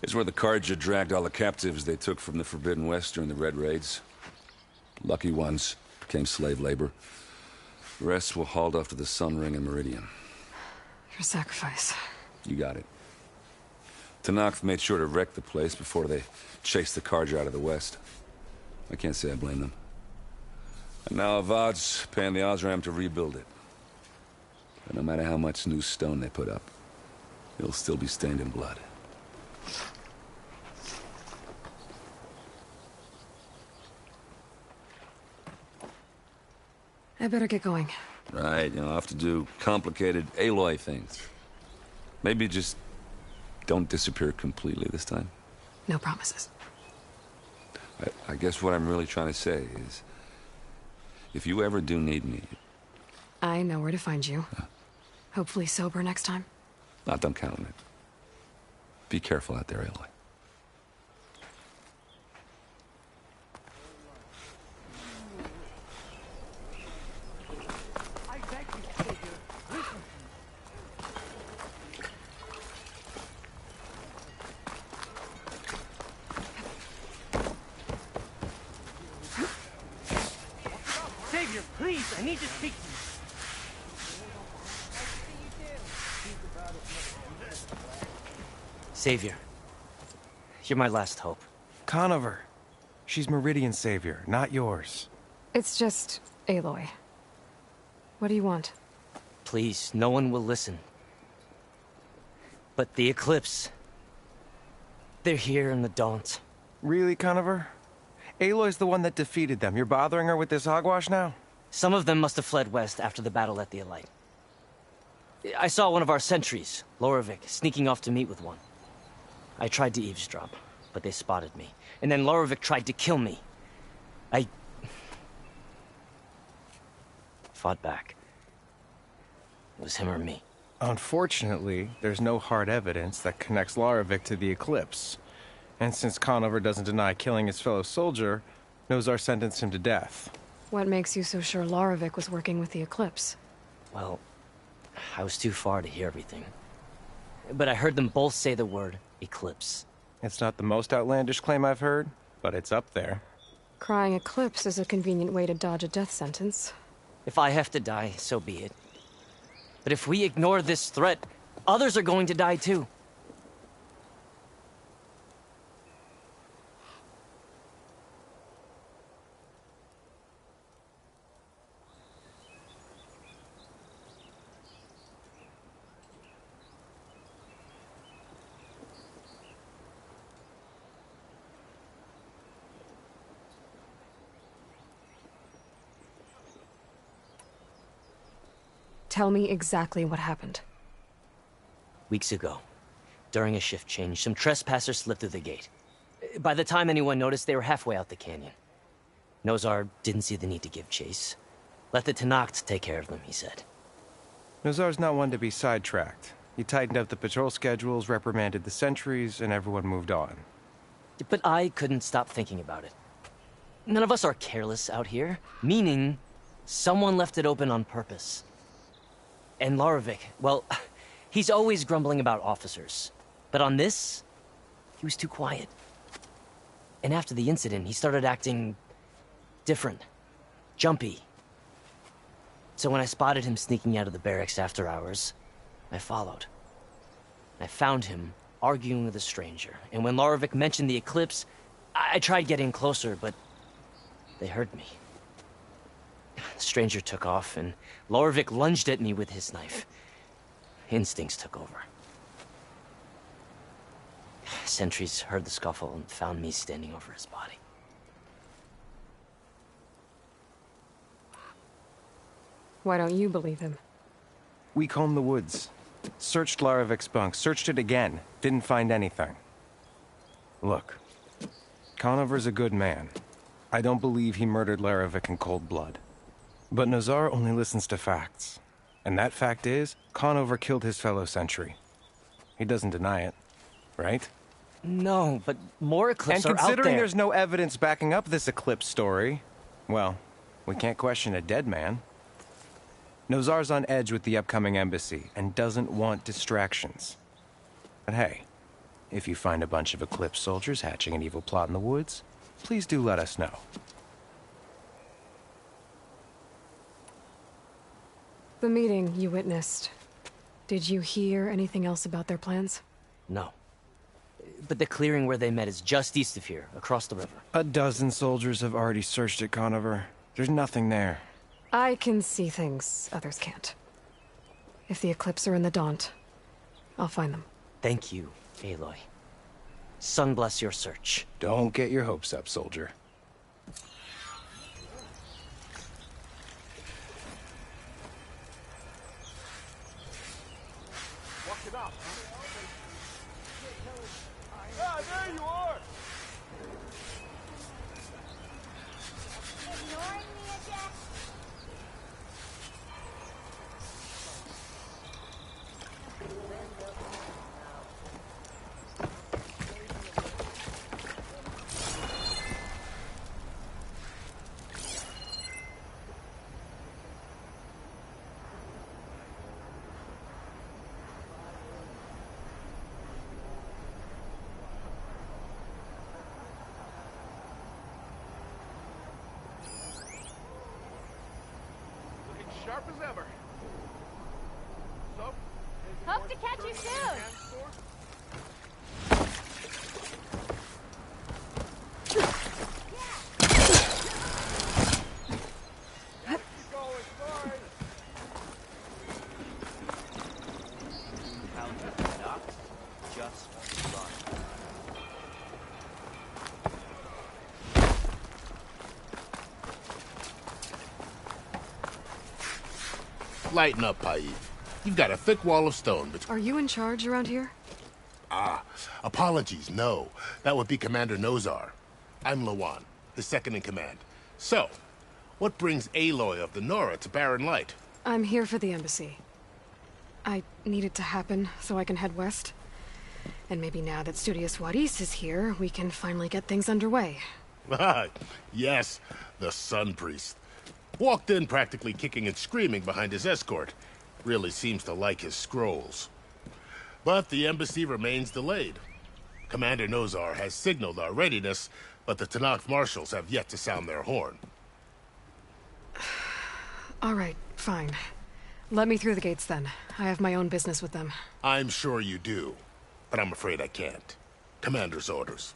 It's where the Carja dragged all the captives they took from the Forbidden West during the Red Raids. Lucky ones became slave labor. The rest were hauled off to the Sun Ring and Meridian. For sacrifice. You got it. Tenakth made sure to wreck the place before they chased the Carja out of the West. I can't say I blame them. And now Avad's paying the Osram to rebuild it. But no matter how much new stone they put up, it'll still be stained in blood. I better get going. Right, I'll have to do complicated Aloy things. Maybe just don't disappear completely this time. No promises. I guess what I'm really trying to say is, if you ever do need me... I know where to find you. Hopefully sober next time. Don't count on it. Be careful out there, Aloy. Savior, please, I need to speak to you. Savior, you're my last hope. Conover. She's Meridian's savior, not yours. It's just Aloy. What do you want? Please, no one will listen. But the Eclipse... they're here in the Daunt. Really, Conover? Aloy's the one that defeated them. You're bothering her with this hogwash now? Some of them must have fled west after the battle at the Alight. I saw one of our sentries, Loravik, sneaking off to meet with one. I tried to eavesdrop, but they spotted me. And then Loravik tried to kill me. I... fought back. It was him or me. Unfortunately, there's no hard evidence that connects Loravik to the Eclipse. And since Conover doesn't deny killing his fellow soldier, Nozar sentenced him to death. What makes you so sure Loravik was working with the Eclipse? Well, I was too far to hear everything. But I heard them both say the word Eclipse. It's not the most outlandish claim I've heard, but it's up there. Crying Eclipse is a convenient way to dodge a death sentence. If I have to die, so be it. But if we ignore this threat, others are going to die too. Tell me exactly what happened. Weeks ago, during a shift change, some trespassers slipped through the gate. By the time anyone noticed, they were halfway out the canyon. Nozar didn't see the need to give chase. Let the Tenakth take care of them, he said. Nozar's not one to be sidetracked. He tightened up the patrol schedules, reprimanded the sentries, and everyone moved on. But I couldn't stop thinking about it. None of us are careless out here, meaning someone left it open on purpose. And Loravik, well, he's always grumbling about officers. But on this, he was too quiet. And after the incident, he started acting different, jumpy. So when I spotted him sneaking out of the barracks after hours, I followed. I found him arguing with a stranger. And when Loravik mentioned the Eclipse, I tried getting closer, but they heard me. The stranger took off, and Loravik lunged at me with his knife. Instincts took over. Sentries heard the scuffle and found me standing over his body. Why don't you believe him? We combed the woods. Searched Laravik's bunk, searched it again. Didn't find anything. Look, Conover's a good man. I don't believe he murdered Laravik in cold blood. But Nozar only listens to facts. And that fact is, Conover killed his fellow sentry. He doesn't deny it, right? No, but more Eclipse and are out there. And considering there's no evidence backing up this Eclipse story, well, we can't question a dead man. Nozar's on edge with the upcoming embassy and doesn't want distractions. But hey, if you find a bunch of Eclipse soldiers hatching an evil plot in the woods, please do let us know. The meeting you witnessed. Did you hear anything else about their plans? No. But the clearing where they met is just east of here, across the river. A dozen soldiers have already searched it, Conover. There's nothing there. I can see things others can't. If the Eclipse are in the Daunt, I'll find them. Thank you, Aloy. Sun bless your search. Don't get your hopes up, soldier. There you are! Ignoring me again? Sharp as ever. So, Hope to catch you soon. Lighten up, Paid. You've got a thick wall of stone between... Are you in charge around here? Ah, apologies, no. That would be Commander Nozar. I'm Lawan, his second in command. So, what brings Aloy of the Nora to Barren Light? I'm here for the embassy. I need it to happen so I can head west. And maybe now that Studious Wadis is here, we can finally get things underway. Yes, the Sun Priest. Walked in practically kicking and screaming behind his escort. Really seems to like his scrolls. But the embassy remains delayed. Commander Nozar has signaled our readiness, but the Tenakth marshals have yet to sound their horn. All right, fine. Let me through the gates then. I have my own business with them. I'm sure you do, but I'm afraid I can't. Commander's orders.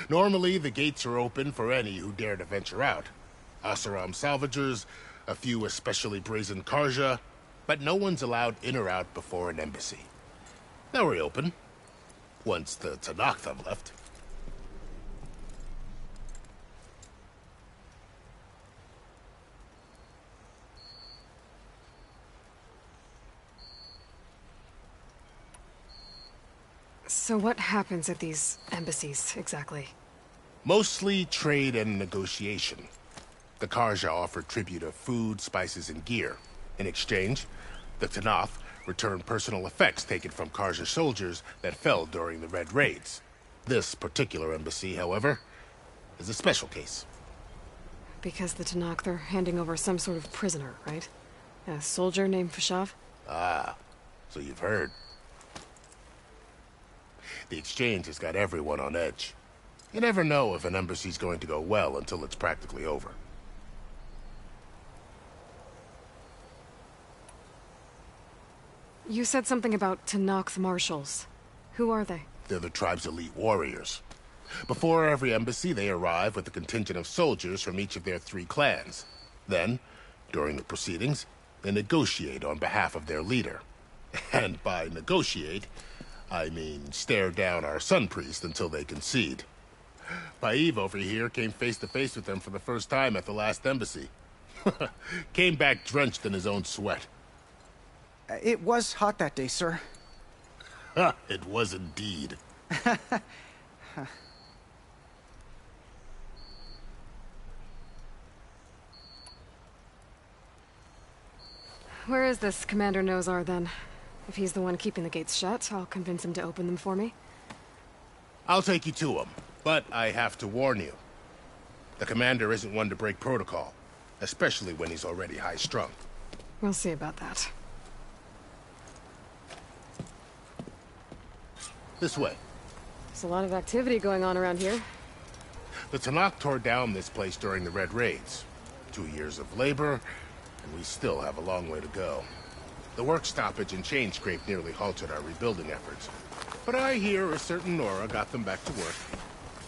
Normally, the gates are open for any who dare to venture out. Asaram salvagers, a few especially brazen Karja, but no one's allowed in or out before an embassy. They'll reopen, once the Tenakth have left. So what happens at these embassies, exactly? Mostly trade and negotiation. The Karja offer tribute of food, spices, and gear. In exchange, the Tenakth return personal effects taken from Karja soldiers that fell during the Red Raids. This particular embassy, however, is a special case. Because the Tenakth are handing over some sort of prisoner, right? A soldier named Fashav? Ah, so you've heard. The exchange has got everyone on edge. You never know if an embassy's going to go well until it's practically over. You said something about Tenakth marshals. Who are they? They're the tribe's elite warriors. Before every embassy, they arrive with a contingent of soldiers from each of their 3 clans. Then, during the proceedings, they negotiate on behalf of their leader. And by negotiate, I mean stare down our Sun Priest until they concede. Paev over here came face to face with them for the first time at the last embassy. Came back drenched in his own sweat. It was hot that day, sir. It was indeed. Where is this Commander Nozar, then? If he's the one keeping the gates shut, I'll convince him to open them for me. I'll take you to him, but I have to warn you. The commander isn't one to break protocol, especially when he's already high-strung. We'll see about that. This way. There's a lot of activity going on around here. The Tanakh tore down this place during the Red Raids. 2 years of labor, and we still have a long way to go. The work stoppage and chain scrape nearly halted our rebuilding efforts. But I hear a certain Nora got them back to work.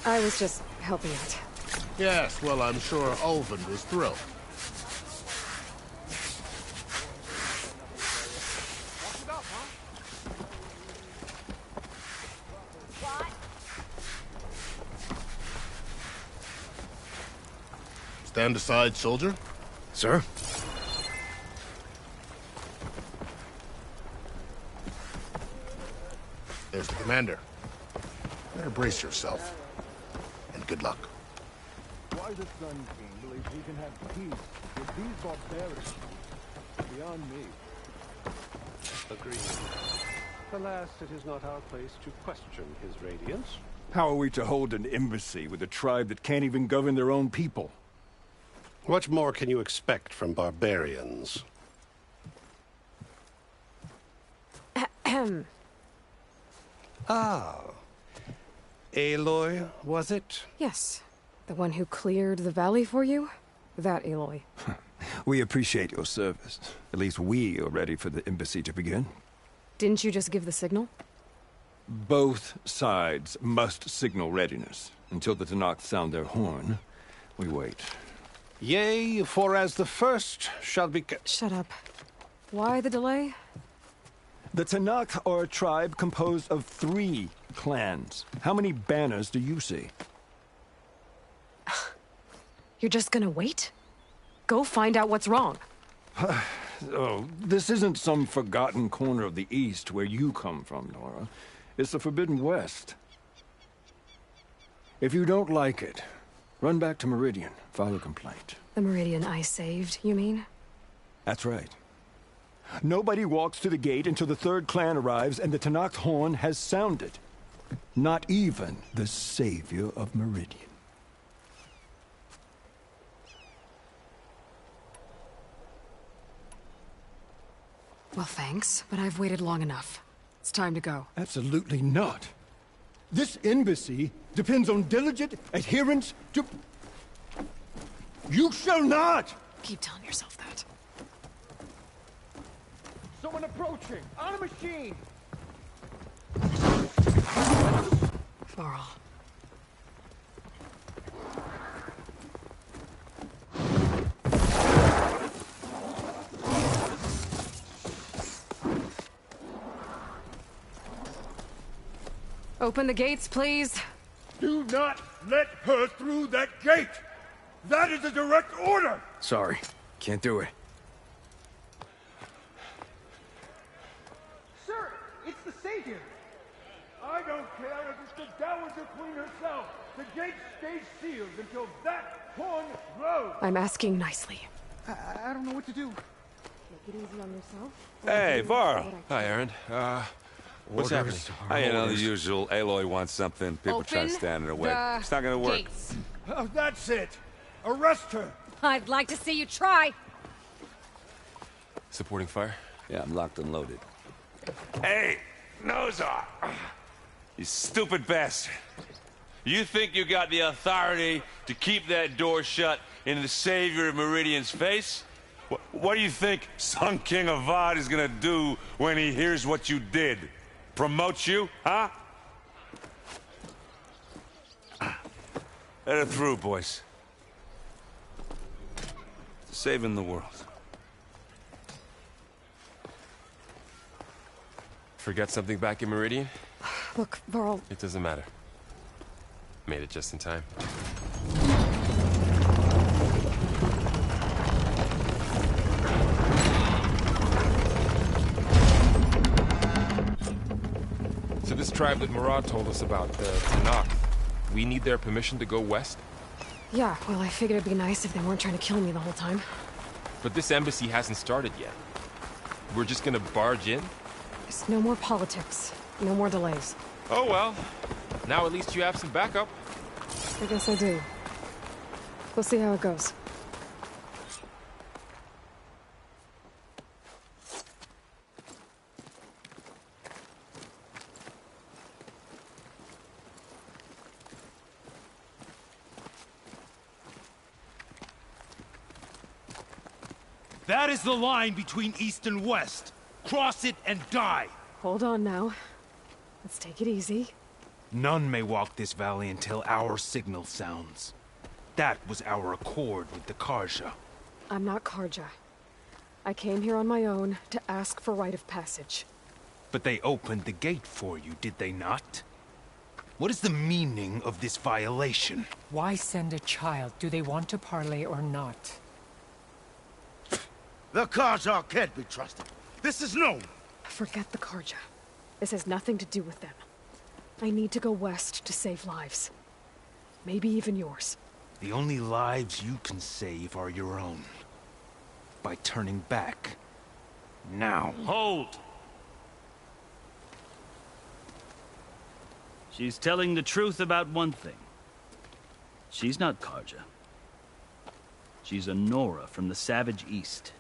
I was just helping out. Yes, well, I'm sure Ulvin was thrilled. Stand aside, soldier. Sir? There's the commander. Better brace yourself. And good luck. Why the Sun King believes we can have peace with these barbarians beyond me. Agreed. Alas, it is not our place to question his radiance. How are we to hold an embassy with a tribe that can't even govern their own people? What more can you expect from barbarians? Ahem. Ah. Aloy, was it? Yes. The one who cleared the valley for you? That Aloy. We appreciate your service. At least we are ready for the embassy to begin. Didn't you just give the signal? Both sides must signal readiness. Until the Tanakh sound their horn, we wait. Yea, for as the first shall be... Shut up. Why the delay? The Tanakh are a tribe composed of 3 clans. How many banners do you see? You're just gonna wait? Go find out what's wrong. Oh, this isn't some forgotten corner of the East where you come from, Nora. It's the Forbidden West. If you don't like it, run back to Meridian, file a complaint. The Meridian I saved, you mean? That's right. Nobody walks to the gate until the 3rd clan arrives and the Tanakh horn has sounded. Not even the savior of Meridian. Well, thanks, but I've waited long enough. It's time to go. Absolutely not. This embassy depends on diligent adherence to... You shall not! Keep telling yourself that. Someone approaching! On a machine! Varl. Open the gates, please. Do not let her through that gate! That is a direct order! Sorry, can't do it. Sir, it's the Savior! I don't care if it's the Dowager Queen herself! The gate stays sealed until that horn blows! I'm asking nicely. I don't know what to do. Take it easy on yourself. Hey, Varl. Hi, Aaron. What's happening? You know, the usual. Aloy wants something. People try to stand in her way. It's not gonna work. Gates. Oh, that's it! Arrest her! I'd like to see you try. Supporting fire? Yeah, I'm locked and loaded. Hey, Nozar! You stupid bastard. You think you got the authority to keep that door shut in the savior of Meridian's face? What do you think Sun King Avad is gonna do when he hears what you did? Promote you, huh? Let her through, boys. Saving the world. Forget something back in Meridian? Look, Varl. It doesn't matter. Made it just in time. So this tribe that Murad told us about, the Tanakh, we need their permission to go west? Yeah, well, I figured it'd be nice if they weren't trying to kill me the whole time. But this embassy hasn't started yet. We're just gonna barge in? Just no more politics. No more delays. Oh well. Now at least you have some backup. I guess I do. We'll see how it goes. That is the line between East and West. Cross it and die. Hold on now. Let's take it easy. None may walk this valley until our signal sounds. That was our accord with the Karja. I'm not Karja. I came here on my own to ask for rite of passage. But they opened the gate for you, did they not? What is the meaning of this violation? Why send a child? Do they want to parley or not? The Karja can't be trusted. This is known. Forget the Karja. This has nothing to do with them. I need to go west to save lives. Maybe even yours. The only lives you can save are your own. By turning back. Now. Hold! She's telling the truth about one thing. She's not Karja. She's a Nora from the Savage East.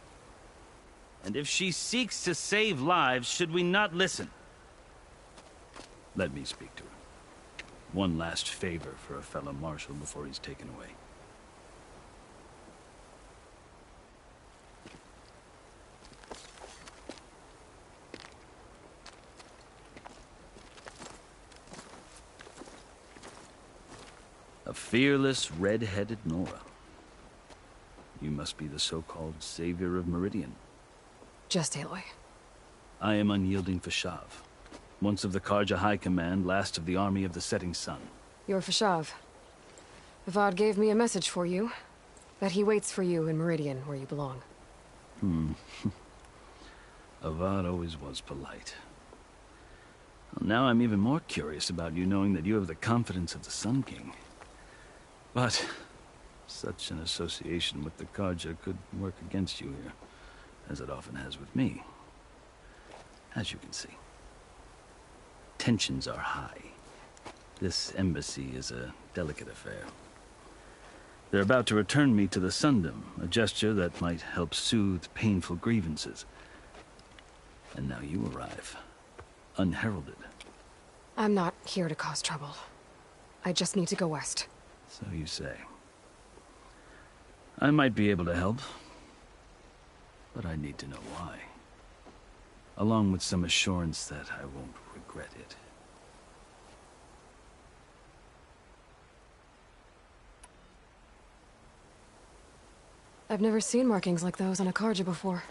And if she seeks to save lives, should we not listen? Let me speak to her. One last favor for a fellow marshal before he's taken away. A fearless, red-headed Nora. You must be the so-called savior of Meridian. Just Aloy. I am unyielding Fashav. Once of the Karja High Command, last of the army of the setting sun. You're Fashav. Avad gave me a message for you. That he waits for you in Meridian, where you belong. Avad always was polite. Well, now I'm even more curious about you knowing that you have the confidence of the Sun King. But such an association with the Karja could work against you here, as it often has with me. As you can see. Tensions are high. This embassy is a delicate affair. They're about to return me to the Sundom, a gesture that might help soothe painful grievances. And now you arrive, unheralded. I'm not here to cause trouble. I just need to go west. So you say. I might be able to help, but I need to know why. Along with some assurance that I won't regret it. I've never seen markings like those on a Karja before.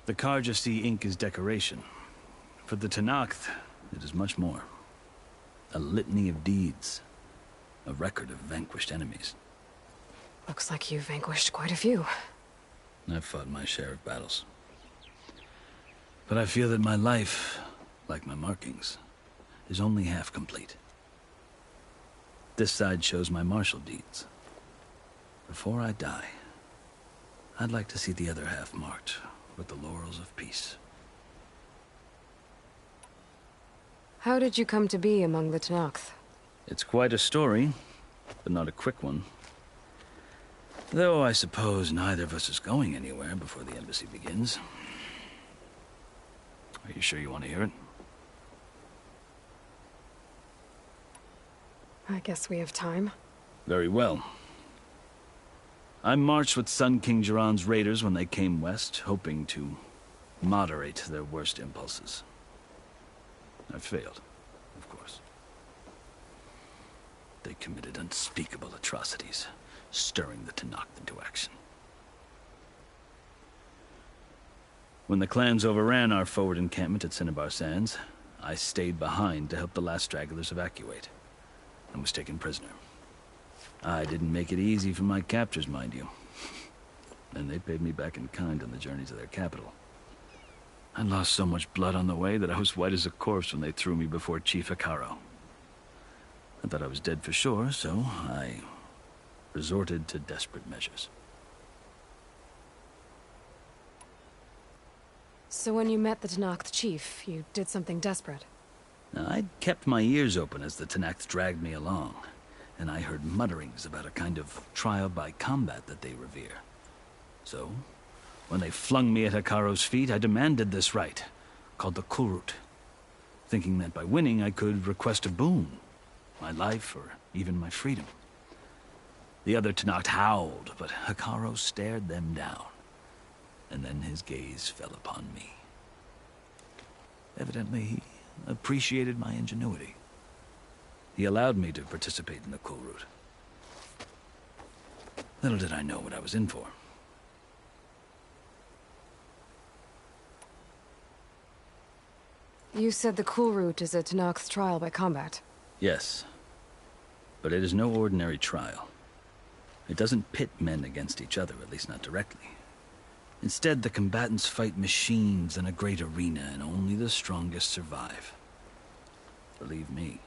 The Karja see ink as decoration. For the Tenakth, it is much more. A litany of deeds. A record of vanquished enemies. Looks like you've vanquished quite a few. I've fought my share of battles. But I feel that my life, like my markings, is only half complete. This side shows my martial deeds. Before I die, I'd like to see the other half marked with the laurels of peace. How did you come to be among the Tenakth? It's quite a story, but not a quick one. Though I suppose neither of us is going anywhere before the embassy begins. Are you sure you want to hear it? I guess we have time. Very well. I marched with Sun King Jiran's raiders when they came west, hoping to moderate their worst impulses. I failed, of course. They committed unspeakable atrocities, stirring the Tenakth into action. When the clans overran our forward encampment at Cinnabar Sands, I stayed behind to help the last stragglers evacuate, and was taken prisoner. I didn't make it easy for my captors, mind you. And they paid me back in kind on the journey to their capital. I lost so much blood on the way that I was white as a corpse when they threw me before Chief Hikaro. I thought I was dead for sure, so I resorted to desperate measures. So when you met the Tenakth chief, you did something desperate? Now, I'd kept my ears open as the Tenakth dragged me along, and I heard mutterings about a kind of trial by combat that they revere. So, when they flung me at Hekaro's feet, I demanded this right, called the Kulrut, thinking that by winning I could request a boon, my life or even my freedom. The other Tenakth howled, but Hekaro stared them down, and then his gaze fell upon me. Evidently, he appreciated my ingenuity. He allowed me to participate in the Kulrut. Little did I know what I was in for. You said the Kulrut is a Tenakth's trial by combat. Yes, but it is no ordinary trial. It doesn't pit men against each other, at least not directly. Instead, the combatants fight machines in a great arena, and only the strongest survive. Believe me,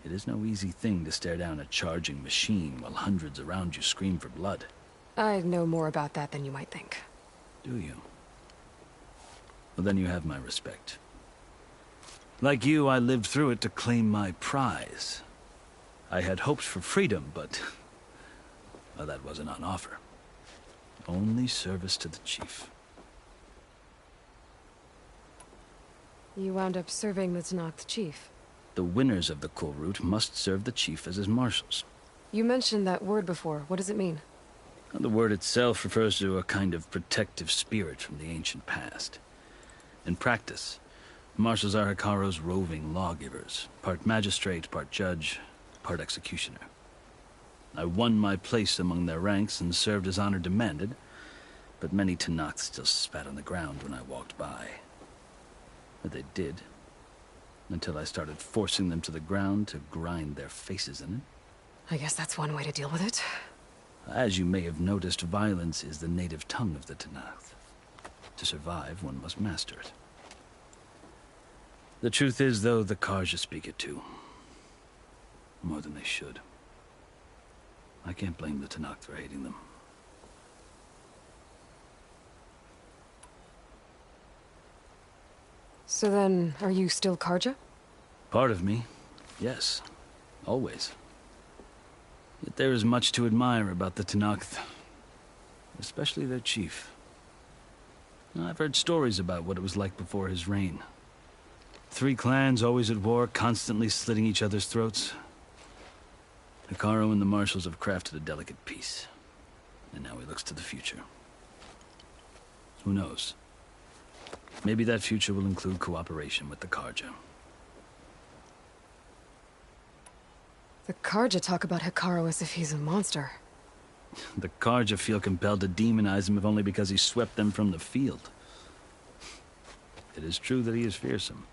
it is no easy thing to stare down a charging machine while hundreds around you scream for blood. I know more about that than you might think. Do you? Well, then you have my respect. Like you, I lived through it to claim my prize. I had hopes for freedom, but well, that wasn't on offer. Only service to the chief. You wound up serving the Tenakth chief. The winners of the Kulrut must serve the chief as his marshals. You mentioned that word before. What does it mean? The word itself refers to a kind of protective spirit from the ancient past. In practice, marshals are Hekaro's roving lawgivers, part magistrate, part judge, part executioner. I won my place among their ranks and served as honor demanded, but many Tenakth still spat on the ground when I walked by. But they did, until I started forcing them to the ground to grind their faces in it. I guess that's one way to deal with it. As you may have noticed, violence is the native tongue of the Tenakth. To survive, one must master it. The truth is, though, the Karja speak it too. More than they should. I can't blame the Tenakth for hating them. So then, are you still Karja? Part of me, yes. Always. Yet there is much to admire about the Tenakth. Especially their chief. I've heard stories about what it was like before his reign. 3 clans always at war, constantly slitting each other's throats. Hekaro and the marshals have crafted a delicate peace. And now he looks to the future. Who knows? Maybe that future will include cooperation with the Karja. The Karja talk about Hekaro as if he's a monster. The Karja feel compelled to demonize him if only because he swept them from the field. It is true that he is fearsome.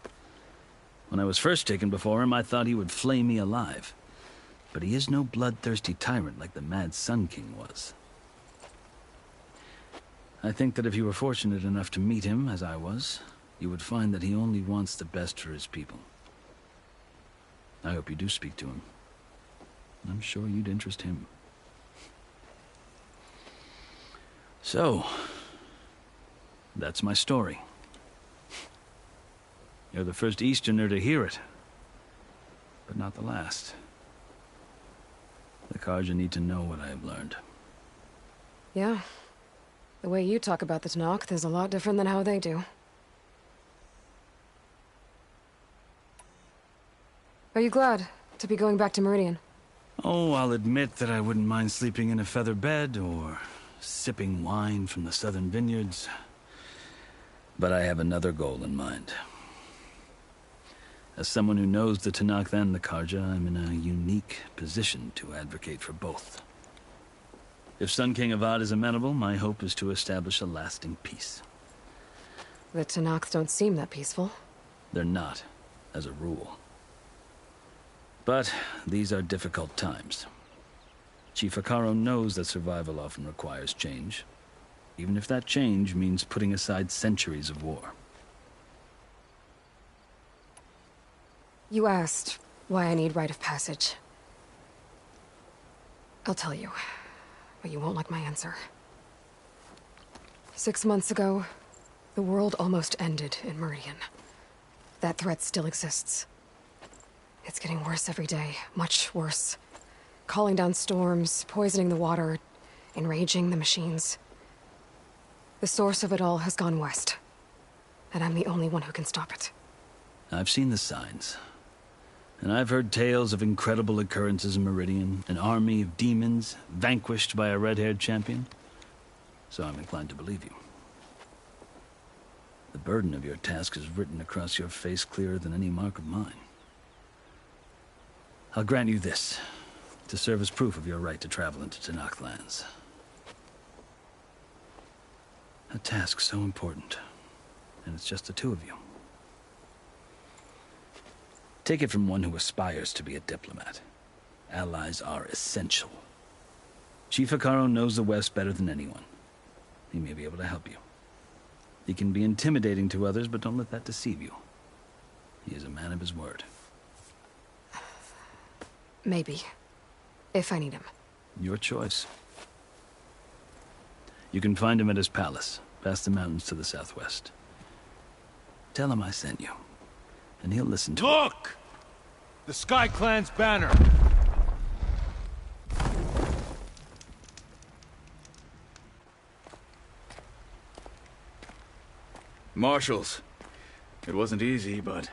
When I was first taken before him, I thought he would flay me alive. But he is no bloodthirsty tyrant like the Mad Sun King was. I think that if you were fortunate enough to meet him, as I was, you would find that he only wants the best for his people. I hope you do speak to him. I'm sure you'd interest him. So, that's my story. You're the first Easterner to hear it, but not the last. The Karja need to know what I have learned. Yeah. The way you talk about the Tenakth is a lot different than how they do. Are you glad to be going back to Meridian? Oh, I'll admit that I wouldn't mind sleeping in a feather bed or sipping wine from the southern vineyards. But I have another goal in mind. As someone who knows the Tenakth and the Karja, I'm in a unique position to advocate for both. If Sun King Avad is amenable, my hope is to establish a lasting peace. The Tenakth don't seem that peaceful. They're not, as a rule. But these are difficult times. Chief Hekaro knows that survival often requires change, even if that change means putting aside centuries of war. You asked why I need rite of passage. I'll tell you, but you won't like my answer. 6 months ago, The world almost ended in Meridian. That threat still exists. It's getting worse every day, much worse. Calling down storms, poisoning the water, enraging the machines. The source of it all has gone west, and I'm the only one who can stop it. I've seen the signs. And I've heard tales of incredible occurrences in Meridian, an army of demons vanquished by a red-haired champion. So I'm inclined to believe you. The burden of your task is written across your face clearer than any mark of mine. I'll grant you this, to serve as proof of your right to travel into Tenakth lands. A task so important, and it's just the two of you. Take it from one who aspires to be a diplomat. Allies are essential. Chief Hekarro knows the West better than anyone. He may be able to help you. He can be intimidating to others, but don't let that deceive you. He is a man of his word. Maybe. If I need him. Your choice. You can find him at his palace, past the mountains to the southwest. Tell him I sent you, and he'll listen to it. Look! The Sky Clan's banner! Marshals. It wasn't easy, but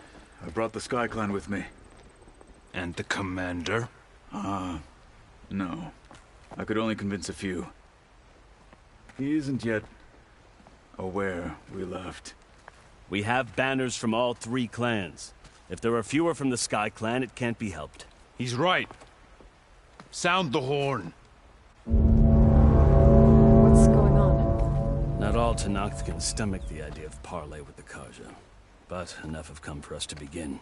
I brought the Sky Clan with me. And the commander? No. I could only convince a few. He isn't yet aware we left. We have banners from all 3 clans. If there are fewer from the Sky Clan, it can't be helped. He's right. Sound the horn. What's going on? Not all Tenakth can stomach the idea of parley with the Karja, but enough have come for us to begin.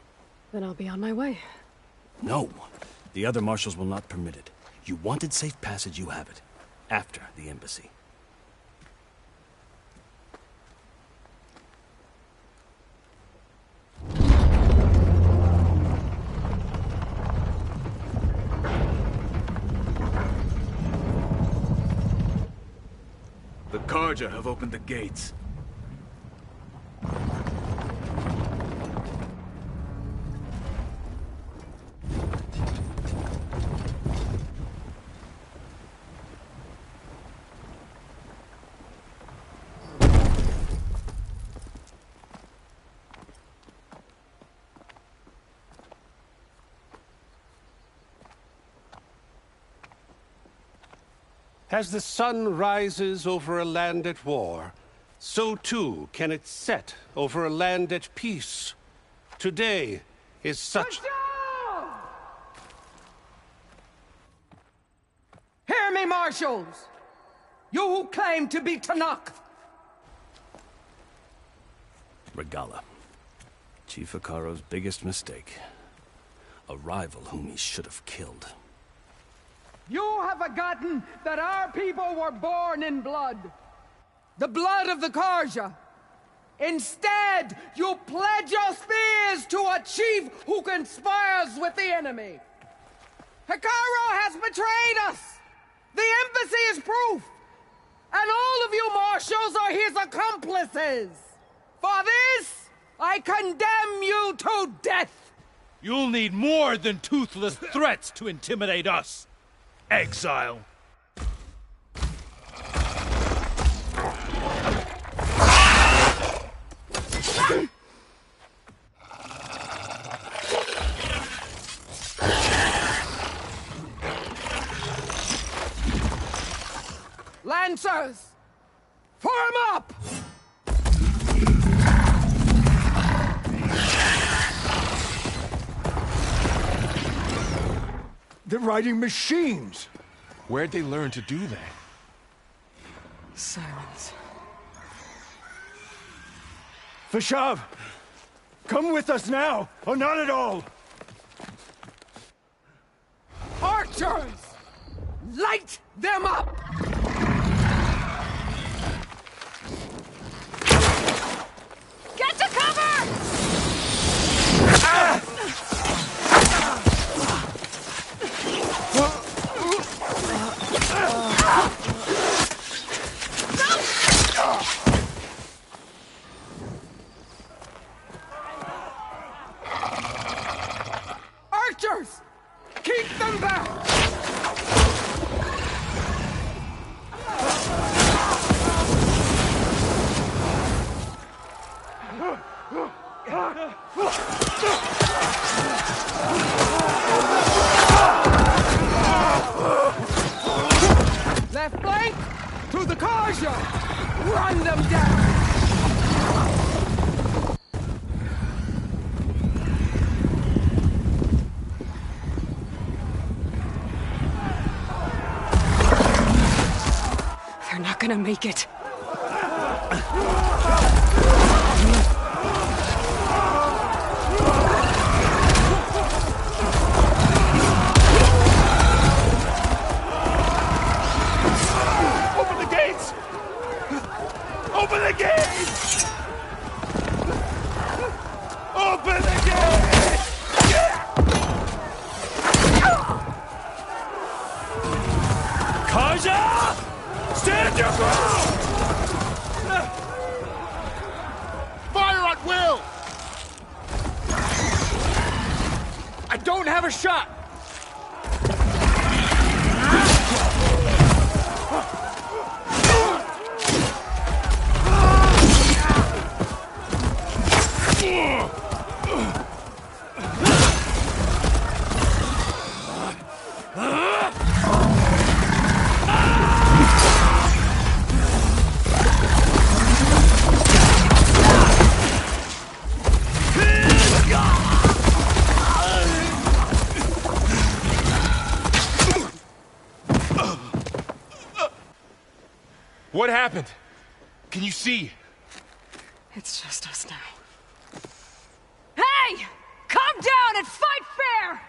Then I'll be on my way. No. The other marshals will not permit it. You wanted safe passage, you have it. After the embassy. The Karja have opened the gates. As the sun rises over a land at war, so too can it set over a land at peace. Today is such... Hear me, marshals! You who claim to be Tenakth! Regala. Chief Hekarro's biggest mistake. A rival whom he should have killed. You have forgotten that our people were born in blood. The blood of the Karja. Instead, you pledge your spears to a chief who conspires with the enemy. Hekarro has betrayed us. The embassy is proof. And all of you marshals are his accomplices. For this, I condemn you to death. You'll need more than toothless threats to intimidate us. Exile. Lancers! Form up! They're riding machines! Where'd they learn to do that? Silence. Fashav! Come with us now, or not at all! Archers! Light them up! Get to cover! Left flank! To the Karja! Run them down! They're not gonna make it. Open the gates! Open the gates! Open the gates! Karja! Stand your ground! Fire at will! I don't have a shot! What happened? Can you see? It's just us now. Hey! Come down and fight fair!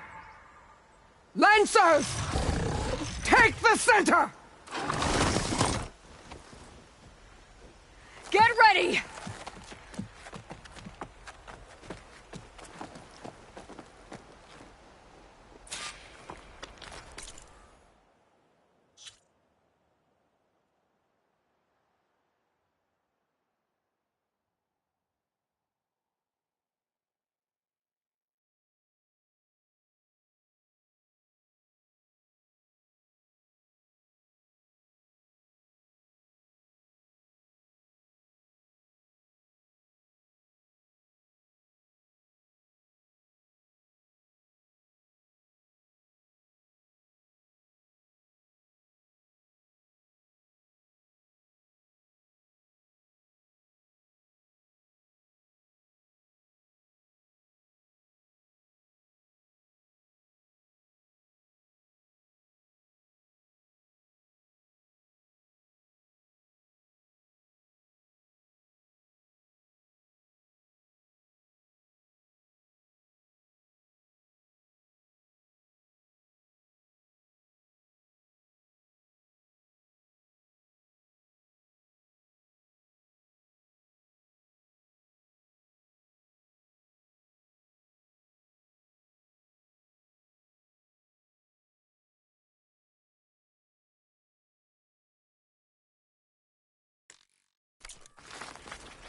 Lancers! Take the center! Get ready!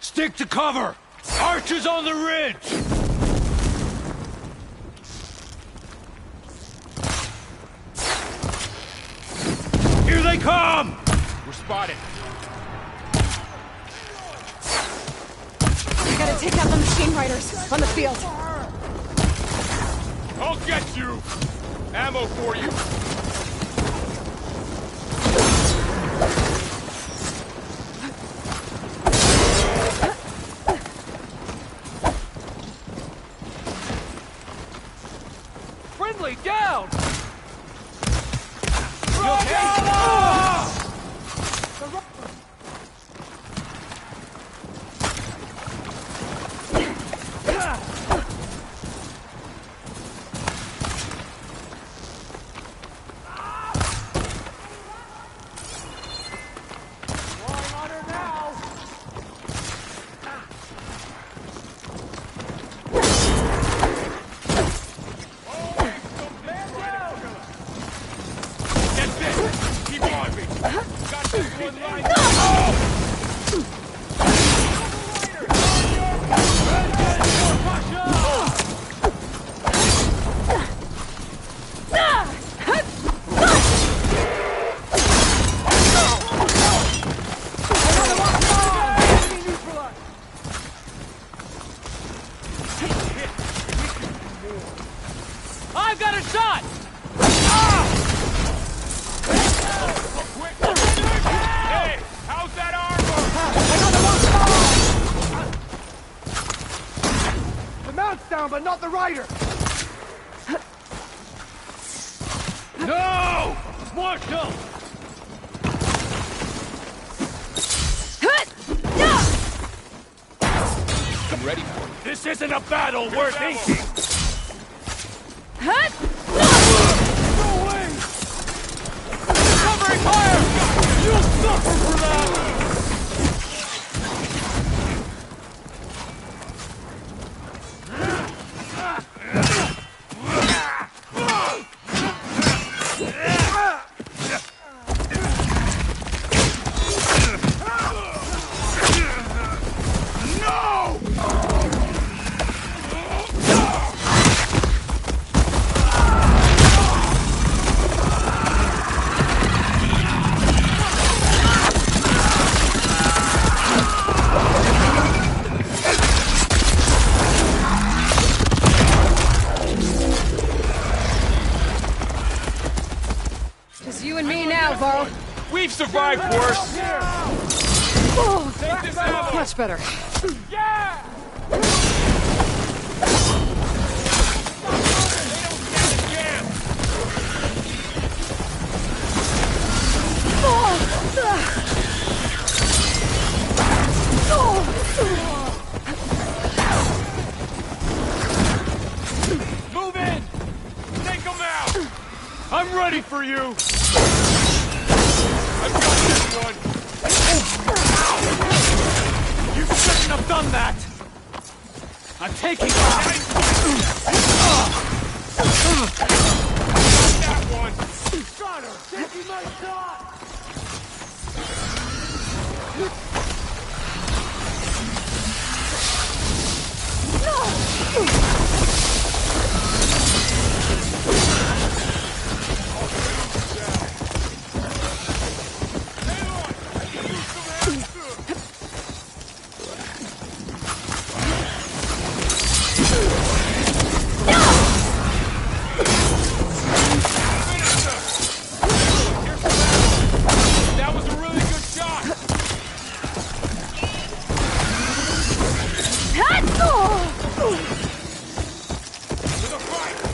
Stick to cover! Archers on the ridge! Here they come! We're spotted. We gotta take out the machine riders on the field. I'll get you! Ammo for you! Friendly down! You okay? Get this! I've got a shot! Hey, how's that armor? The mount's down, but not the rider! No! Marshal! I'm ready for it. This isn't a battle worth inking! No way! Covering fire! You'll suffer for that! We've survived worse! Oh, Take this ammo! much better. Yeah! Move in! Take them out! I'm ready for you! I've got this one! You shouldn't have done that! I'm taking that one! Got her! Taking my shot! That was a really good shot!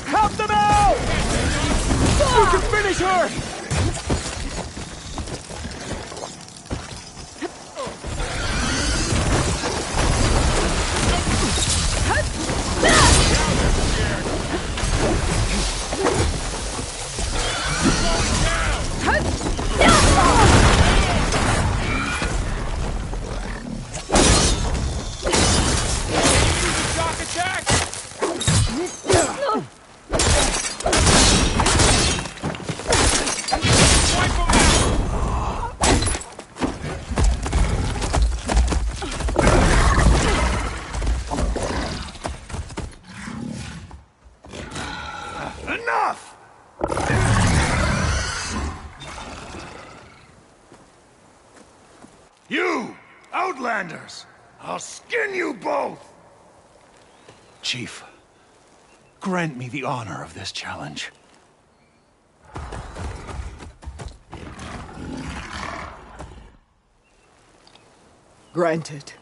Help them out! You can finish her! Shock attack! Wipe them out! Enough! You, Outlanders! I'll skin you both! Chief, grant me the honor of this challenge. Granted.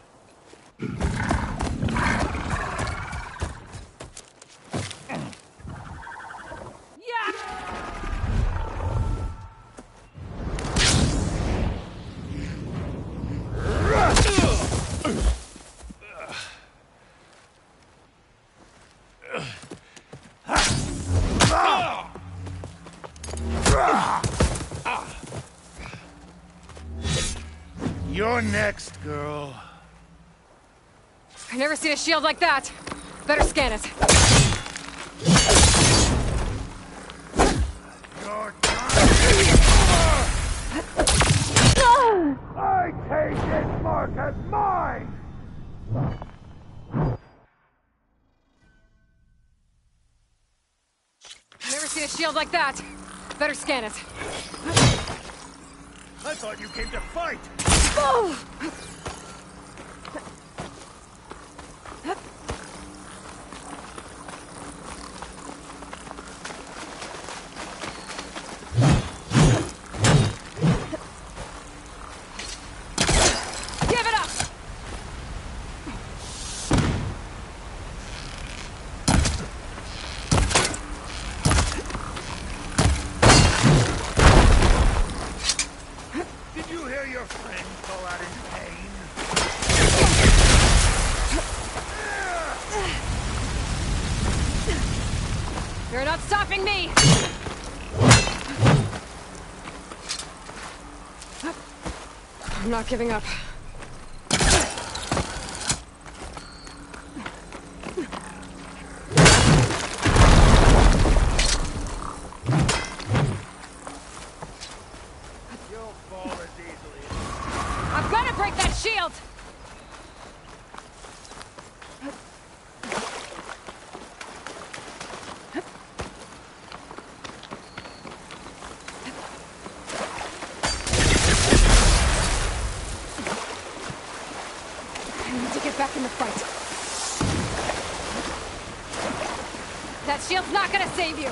You're next, girl. I've never seen a shield like that. Better scan it. Your time is over! I take this mark as mine! I've never seen a shield like that. Better scan it. I thought you came to fight! not stopping me! I'm not giving up. I'm gonna break that shield! I need to get back in the fight. That shield's not gonna save you!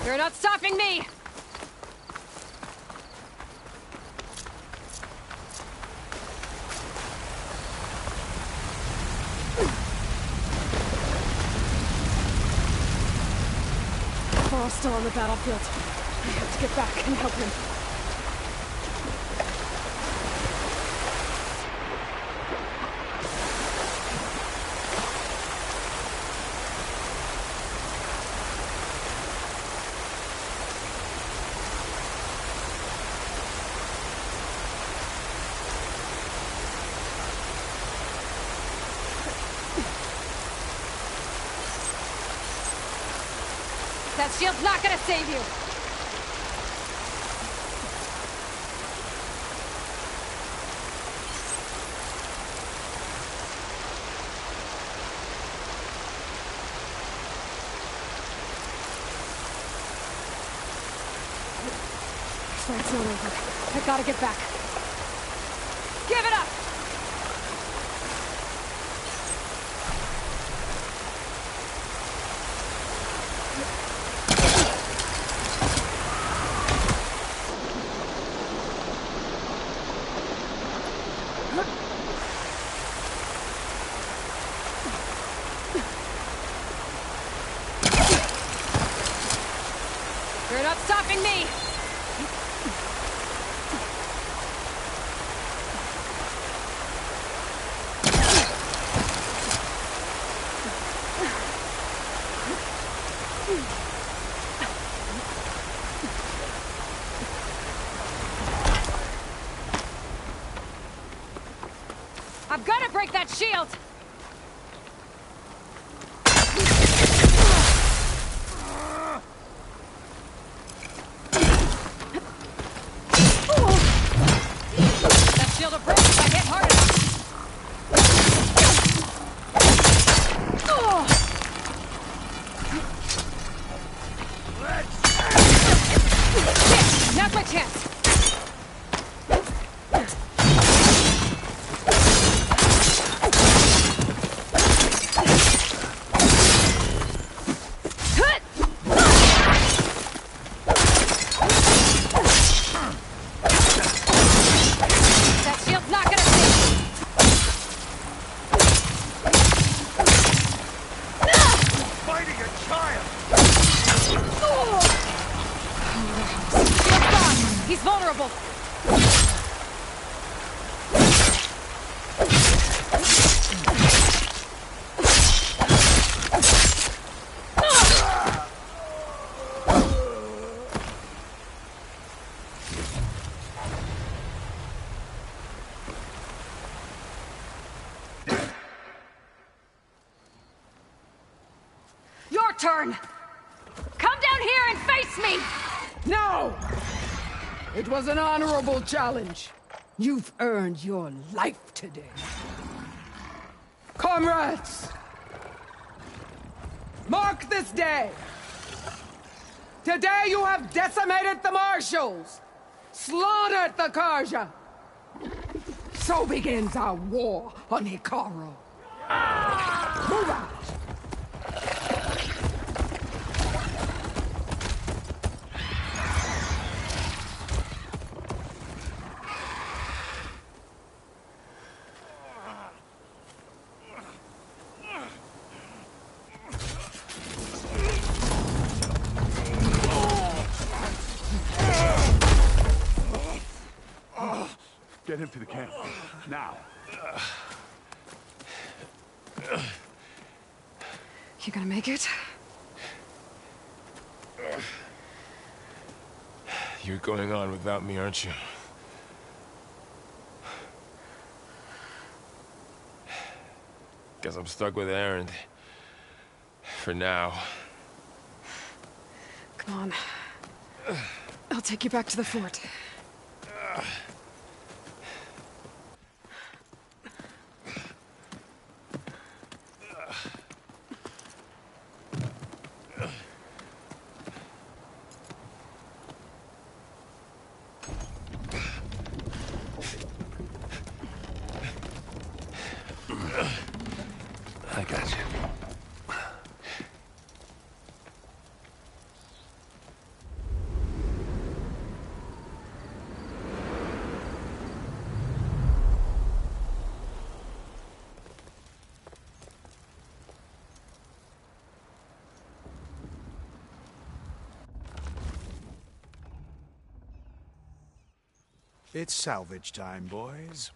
You're not stopping me! Carl's still on the battlefield. I have to get back and help him. That shield's not gonna save you! Fight's not over. I gotta get back. Give it up! You're not stopping me! I'm gonna break that shield! That shield will break if I hit hard enough! Now's my chance! That shield's not gonna save me! Fighting a child! Shield's gone! He's vulnerable! Your turn! Come down here and face me! No! It was an honorable challenge. You've earned your life today. Comrades! Mark this day! Today you have decimated the marshals, slaughtered the Karja. So begins our war on Hikaru. Move out! Get him to the camp. Now. You gonna make it? You're going on without me, aren't you? Guess I'm stuck with Erend. For now. Come on. I'll take you back to the fort. I got you. It's salvage time, boys.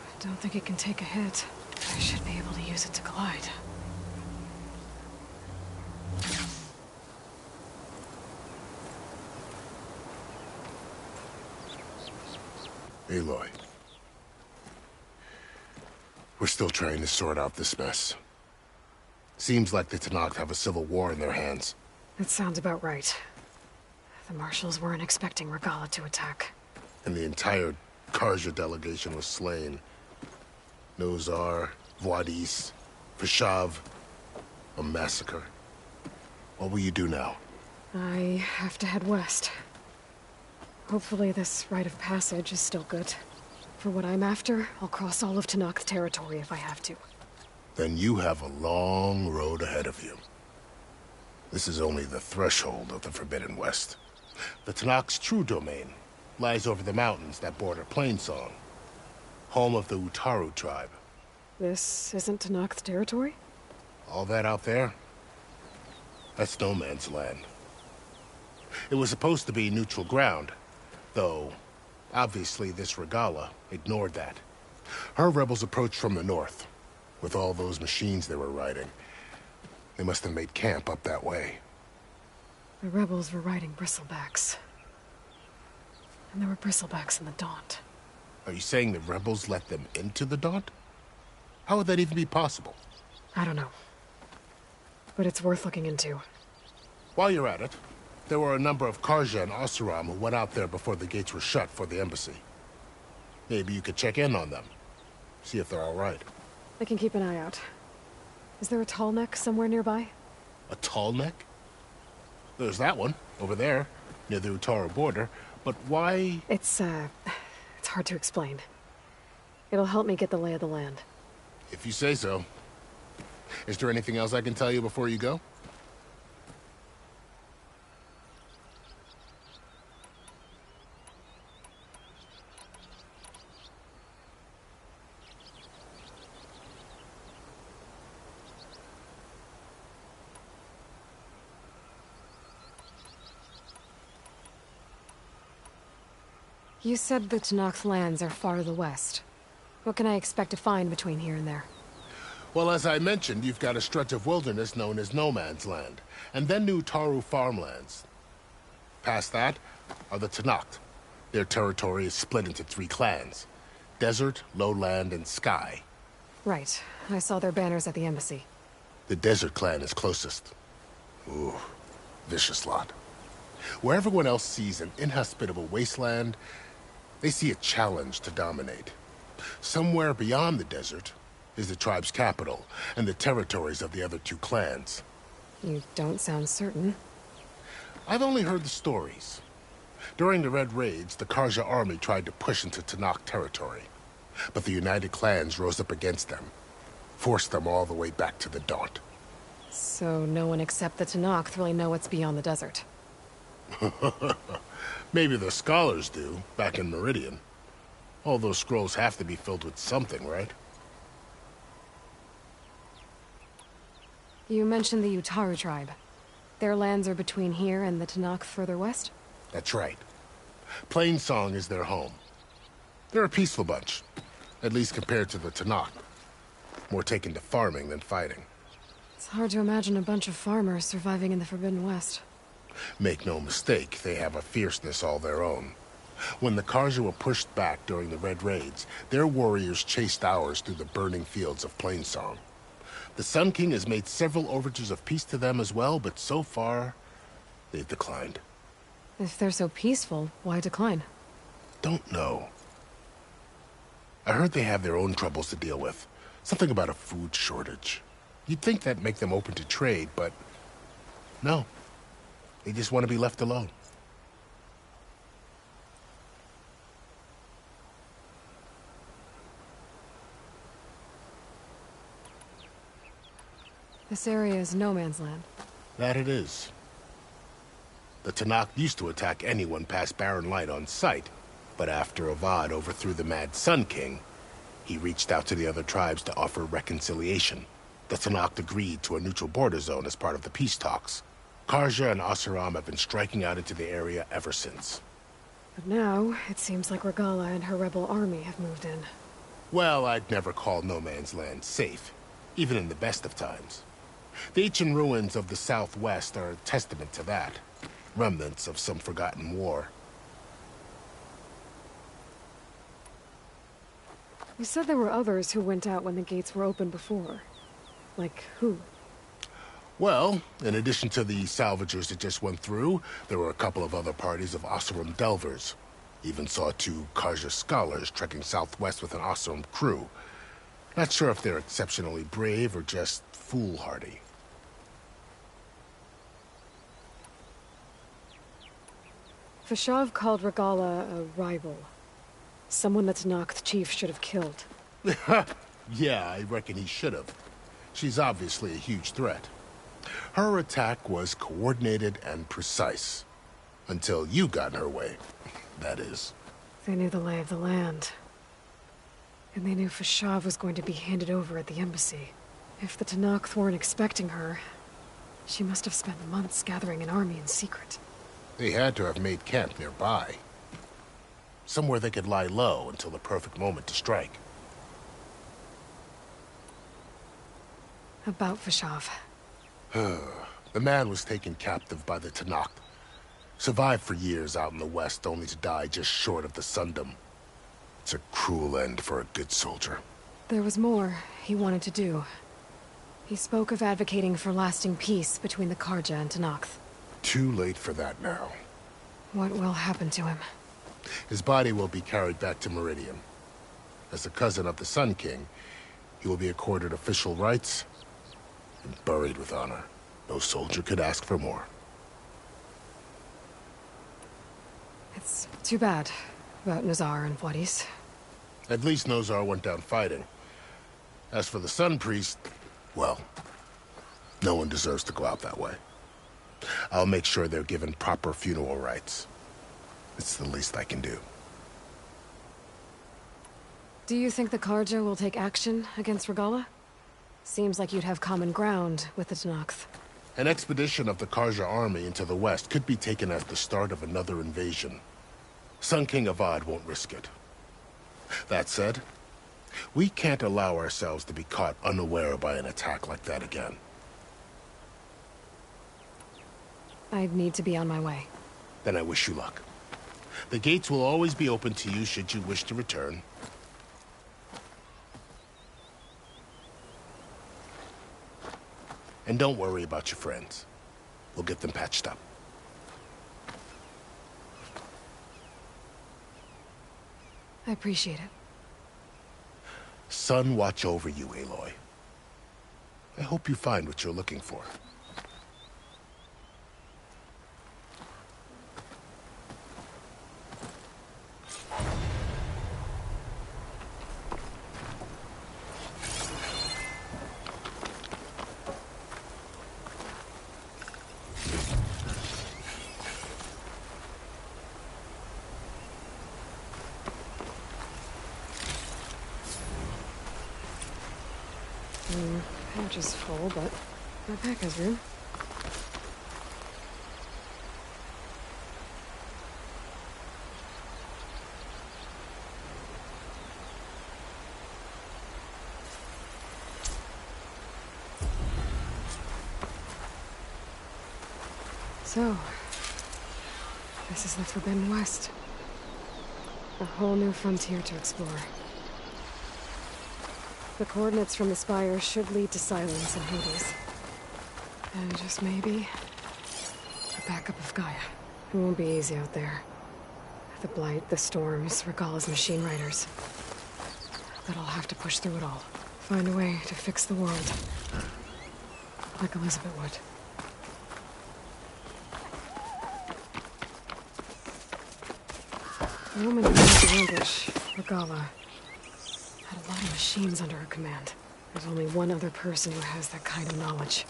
I don't think it can take a hit. I should be able to use it to glide. Aloy. We're still trying to sort out this mess. Seems like the Tenakth have a civil war in their hands. That sounds about right. The marshals weren't expecting Regalla to attack. And the entire Karja delegation was slain. Nozar, Vladis, Vishav. A massacre. What will you do now? I have to head west. Hopefully this rite of passage is still good. For what I'm after, I'll cross all of Tenakth territory if I have to. Then you have a long road ahead of you. This is only the threshold of the Forbidden West. The Tenakth's true domain lies over the mountains that border Plainsong, home of the Utaru tribe. This isn't Tenakth territory? All that out there? That's no man's land. It was supposed to be neutral ground, though obviously this Regalla ignored that. Her rebels approached from the north, with all those machines they were riding. They must have made camp up that way. The rebels were riding bristlebacks. And there were bristlebacks in the Daunt. Are you saying the rebels let them into the Daunt? How would that even be possible? I don't know. But it's worth looking into. While you're at it, there were a number of Karja and Oseram who went out there before the gates were shut for the embassy. Maybe you could check in on them. See if they're all right. I can keep an eye out. Is there a tall neck somewhere nearby? A tall neck? There's that one, over there, near the Utaru border. But why? It's hard to explain. It'll help me get the lay of the land. If you say so. Is there anything else I can tell you before you go? You said the Tenakth lands are far to the west. What can I expect to find between here and there? Well, as I mentioned, you've got a stretch of wilderness known as No Man's Land, and then new Utaru farmlands. Past that are the Tenakth. Their territory is split into 3 clans: Desert, Lowland, and Sky. Right. I saw their banners at the embassy. The Desert Clan is closest. Ooh, vicious lot. Where everyone else sees an inhospitable wasteland, they see a challenge to dominate. Somewhere beyond the desert is the tribe's capital and the territories of the other two clans. You don't sound certain. I've only heard the stories. During the Red Raids, the Karja army tried to push into Tenakth territory, but the United Clans rose up against them, forced them all the way back to the Daunt. So no one except the Tenakth really know what's beyond the desert. Maybe the scholars do, back in Meridian. All those scrolls have to be filled with something, right? You mentioned the Utaru tribe. Their lands are between here and the Tenakth further west? That's right. Plainsong is their home. They're a peaceful bunch, at least compared to the Tenakth. More taken to farming than fighting. It's hard to imagine a bunch of farmers surviving in the Forbidden West. Make no mistake, they have a fierceness all their own. When the Karja were pushed back during the Red Raids, their warriors chased ours through the burning fields of Plainsong. The Sun King has made several overtures of peace to them as well, but so far, they've declined. If they're so peaceful, why decline? Don't know. I heard they have their own troubles to deal with. Something about a food shortage. You'd think that'd make them open to trade, but no. They just want to be left alone. This area is no man's land. That it is. The Tenakth used to attack anyone past Barren Light on sight, but after Avad overthrew the Mad Sun King, he reached out to the other tribes to offer reconciliation. The Tenakth agreed to a neutral border zone as part of the peace talks. Karja and Oseram have been striking out into the area ever since. But now, it seems like Regala and her rebel army have moved in. Well, I'd never call no man's land safe, even in the best of times. The ancient ruins of the southwest are a testament to that. Remnants of some forgotten war. You said there were others who went out when the gates were open before. Like who? Well, in addition to the salvagers that just went through, there were a couple of other parties of Oseram delvers. Even saw 2 Karja scholars trekking southwest with an Oseram crew. Not sure if they're exceptionally brave or just foolhardy. Fashav called Regala a rival. Someone that Tenakth chief should have killed. Yeah, I reckon he should have. She's obviously a huge threat. Her attack was coordinated and precise. Until you got in her way, that is. They knew the lay of the land. And they knew Fashav was going to be handed over at the embassy. If the Tenakth weren't expecting her, she must have spent months gathering an army in secret. They had to have made camp nearby. Somewhere they could lie low until the perfect moment to strike. About Fashav. The man was taken captive by the Tenakth. Survived for years out in the west, only to die just short of the Sundom. It's a cruel end for a good soldier. There was more he wanted to do. He spoke of advocating for lasting peace between the Karja and Tenakth. Too late for that now. What will happen to him? His body will be carried back to Meridian. As a cousin of the Sun King, he will be accorded official rights and buried with honor. No soldier could ask for more. It's too bad about Nazar and Wadis. At least Nozar went down fighting. As for the Sun Priest, well, no one deserves to go out that way. I'll make sure they're given proper funeral rites. It's the least I can do. Do you think the Karja will take action against Regala? Seems like you'd have common ground with the Tenakth. An expedition of the Karja army into the west could be taken as the start of another invasion. Sun King Avad won't risk it. That said, we can't allow ourselves to be caught unaware by an attack like that again. I'd need to be on my way. Then I wish you luck. The gates will always be open to you should you wish to return. And don't worry about your friends. We'll get them patched up. I appreciate it. Sun watch over you, Aloy. I hope you find what you're looking for. Pouch is full, but my pack has room. So, this is the Forbidden West. A whole new frontier to explore. The coordinates from the spire should lead to Silence and Hades. And just maybe, a backup of Gaia. It won't be easy out there. The Blight, the Storms, Regalla's machine riders. But I'll have to push through it all. Find a way to fix the world. Like Elizabeth would. The woman who made the ambush, Regalla, had a lot of machines under her command. There's only one other person who has that kind of knowledge.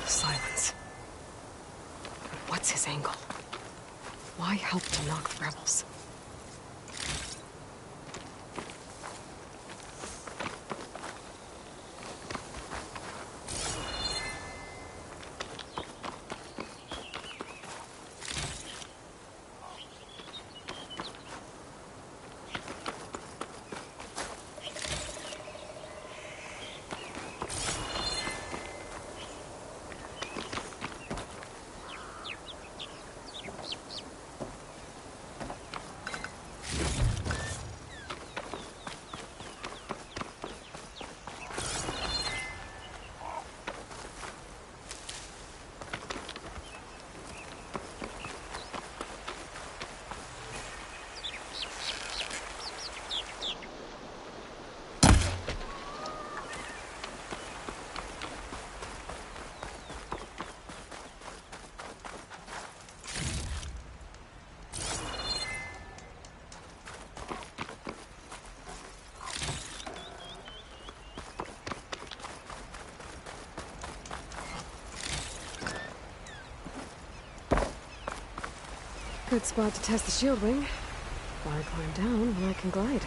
Silence. But what's his angle? Why help to knock the rebels? Good spot to test the shield wing. Why climb down when I can glide?